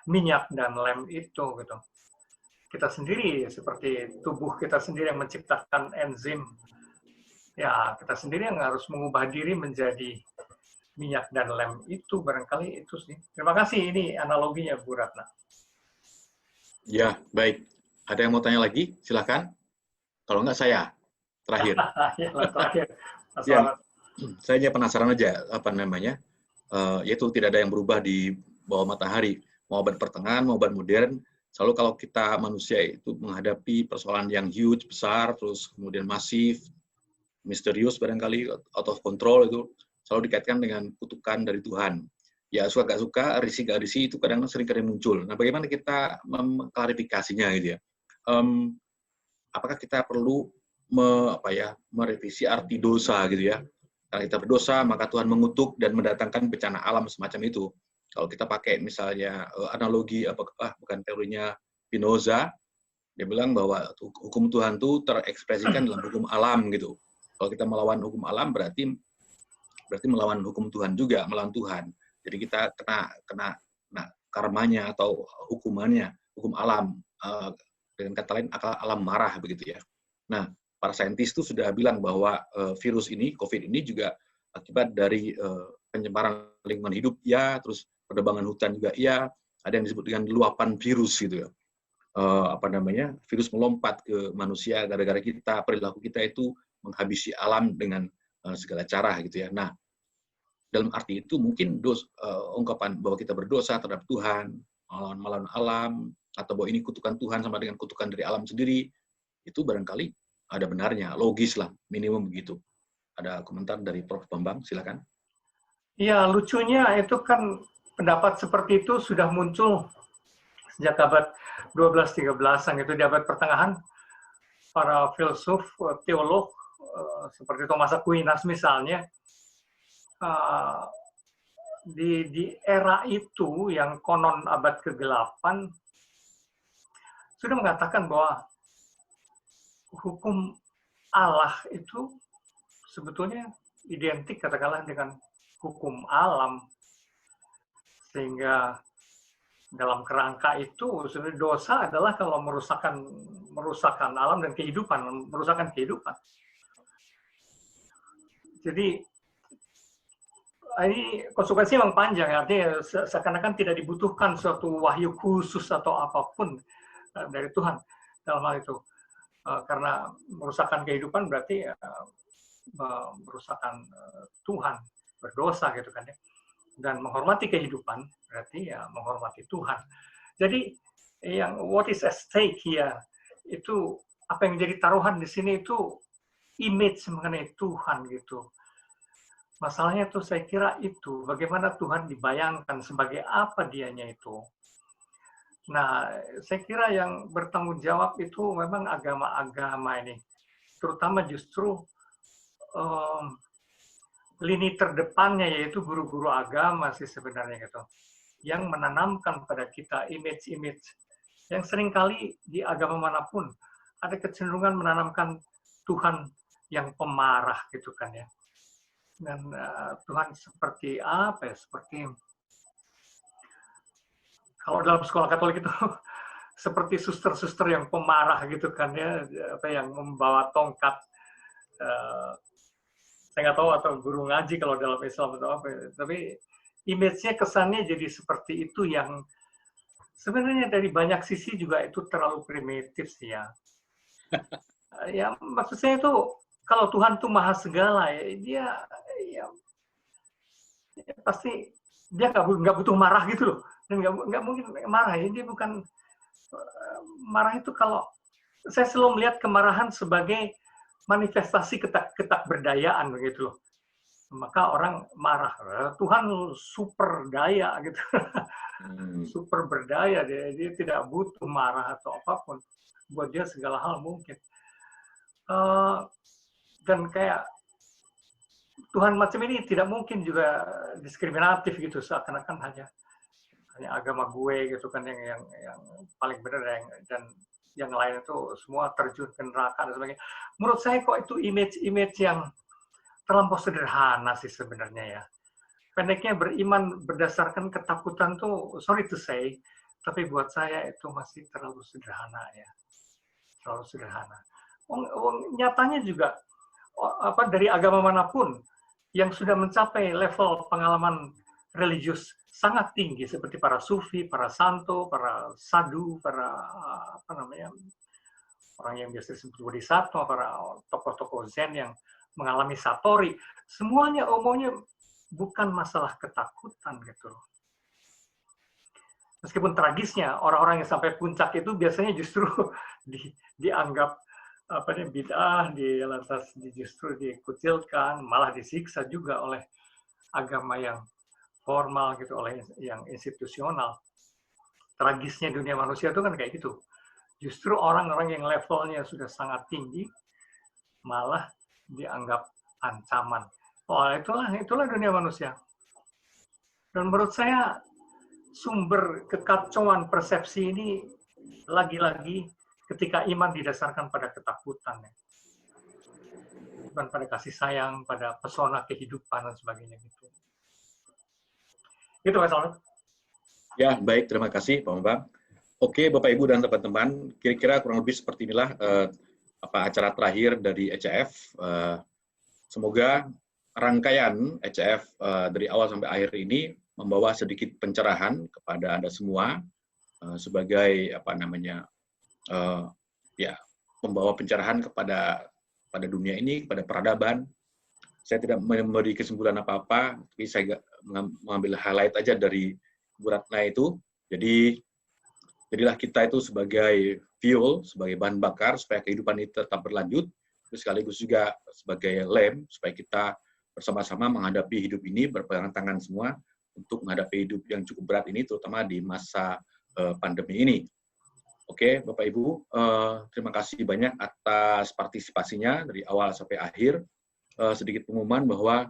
minyak dan lem itu gitu. Kita sendiri seperti tubuh kita sendiri yang menciptakan enzim, ya kita sendiri yang harus mengubah diri menjadi minyak dan lem itu, barangkali itu sih. Terima kasih, ini analoginya Bu Ratna. Ya, baik. Ada yang mau tanya lagi? Silakan. Kalau enggak saya terakhir. Ya, terakhir. Ya, saya hanya penasaran aja yaitu tidak ada yang berubah di bawah matahari, mau abad pertengahan, mau abad modern. Selalu kalau kita manusia itu menghadapi persoalan yang huge, besar, terus kemudian masif, misterius barangkali, out of control, itu selalu dikaitkan dengan kutukan dari Tuhan. Ya suka gak suka, risih gak risih itu kadang-kadang sering muncul. Nah, bagaimana kita mengklarifikasinya gitu ya? Apakah kita perlu merevisi arti dosa gitu ya? Karena kita berdosa, maka Tuhan mengutuk dan mendatangkan bencana alam semacam itu. Kalau kita pakai misalnya analogi bukan teorinya Spinoza, dia bilang bahwa hukum Tuhan itu terekspresikan dalam hukum alam gitu. Kalau kita melawan hukum alam berarti melawan hukum Tuhan juga, melawan Tuhan. Jadi kita kena karmanya atau hukumannya, hukum alam. Dengan kata lain, alam marah begitu ya. Nah, para saintis itu sudah bilang bahwa virus ini, COVID ini juga akibat dari pencemaran lingkungan hidup, ya, terus penebangan hutan juga, ya, ada yang disebut dengan luapan virus gitu ya. Virus melompat ke manusia gara-gara perilaku kita itu menghabisi alam dengan segala cara gitu ya. Nah, dalam arti itu mungkin ungkapan bahwa kita berdosa terhadap Tuhan, melawan alam, atau bahwa ini kutukan Tuhan sama dengan kutukan dari alam sendiri, itu barangkali ada benarnya, logis lah, minimum begitu. Ada komentar dari Prof. Bambang, silakan. Ya, lucunya itu kan pendapat seperti itu sudah muncul sejak abad 12-13-an, itu di abad pertengahan. Para filsuf, teolog, seperti Thomas Aquinas misalnya, di era itu yang konon abad ke-8 sudah mengatakan bahwa hukum Allah itu sebetulnya identik katakanlah dengan hukum alam, sehingga dalam kerangka itu sebenarnya dosa adalah kalau merusakkan alam dan kehidupan, merusakkan kehidupan. Jadi ini konsekuensi memang panjang, artinya seakan-akan tidak dibutuhkan suatu wahyu khusus atau apapun dari Tuhan dalam hal itu, karena merusakkan kehidupan berarti merusakkan Tuhan, berdosa gitu kan ya, dan menghormati kehidupan berarti ya menghormati Tuhan. Jadi yang what is at stake here itu apa yang jadi taruhan di sini itu image mengenai Tuhan gitu. Masalahnya tuh saya kira itu bagaimana Tuhan dibayangkan sebagai apa dianya itu. Nah, saya kira yang bertanggung jawab itu memang agama-agama ini, terutama justru lini terdepannya yaitu guru-guru agama sih sebenarnya gitu, yang menanamkan pada kita image-image yang seringkali di agama manapun ada kecenderungan menanamkan Tuhan yang pemarah gitu kan ya. Dan Tuhan seperti apa ya, seperti kalau dalam sekolah Katolik itu seperti suster-suster yang pemarah gitu kan ya, apa yang membawa tongkat. Saya nggak tahu atau guru ngaji kalau dalam Islam atau apa, tapi image-nya kesannya jadi seperti itu yang sebenarnya dari banyak sisi juga itu terlalu primitif sih ya. Ya maksud saya itu kalau Tuhan tuh maha segala ya, dia ya pasti dia nggak butuh marah gitu loh, dan nggak mungkin marah ya, dia bukan marah itu. Kalau saya selalu melihat kemarahan sebagai manifestasi ketakberdayaan begitu loh, maka orang marah. Tuhan super daya gitu, super berdaya, dia tidak butuh marah atau apapun, buat dia segala hal mungkin. Dan kayak Tuhan macam ini tidak mungkin juga diskriminatif gitu, seakan-akan hanya agama gue gitu kan yang paling benar, dan yang lain itu semua terjun ke neraka dan sebagainya. Menurut saya kok itu image yang terlampau sederhana sih sebenarnya ya. Pendeknya beriman berdasarkan ketakutan tuh, sorry to say, tapi buat saya itu masih terlalu sederhana ya, terlalu sederhana. Nyatanya juga dari agama manapun yang sudah mencapai level pengalaman religius sangat tinggi seperti para sufi, para santo, para sadhu, para orang yang biasa disebut bodhisattva, para tokoh-tokoh zen yang mengalami satori, semuanya umumnya bukan masalah ketakutan gitu. Meskipun tragisnya orang-orang yang sampai puncak itu biasanya justru dianggap bid'ah, lantas justru dikucilkan, malah disiksa juga oleh agama yang formal gitu, oleh yang institusional. Tragisnya dunia manusia itu kan kayak gitu. Justru orang-orang yang levelnya sudah sangat tinggi malah dianggap ancaman. Oh, itulah dunia manusia. Dan menurut saya sumber kekacauan persepsi ini lagi-lagi ketika iman didasarkan pada ketakutan, ya. Bukan pada kasih sayang, pada pesona kehidupan dan sebagainya gitu. Itu Mas Aldo. Ya, baik, terima kasih Pak Bambang. Oke, Bapak Ibu dan teman-teman, kira-kira kurang lebih seperti inilah acara terakhir dari ECF. Semoga rangkaian ECF dari awal sampai akhir ini membawa sedikit pencerahan kepada Anda semua sebagai membawa pencerahan kepada dunia ini, kepada peradaban. Saya tidak memberi kesimpulan apa-apa, tapi saya mengambil highlight aja dari Bu Ratna itu. Jadilah kita itu sebagai fuel, sebagai bahan bakar supaya kehidupan ini tetap berlanjut, terus sekaligus juga sebagai lem supaya kita bersama-sama menghadapi hidup ini, berpegangan tangan semua untuk menghadapi hidup yang cukup berat ini, terutama di masa pandemi ini. Oke, Bapak Ibu, terima kasih banyak atas partisipasinya dari awal sampai akhir. Sedikit pengumuman bahwa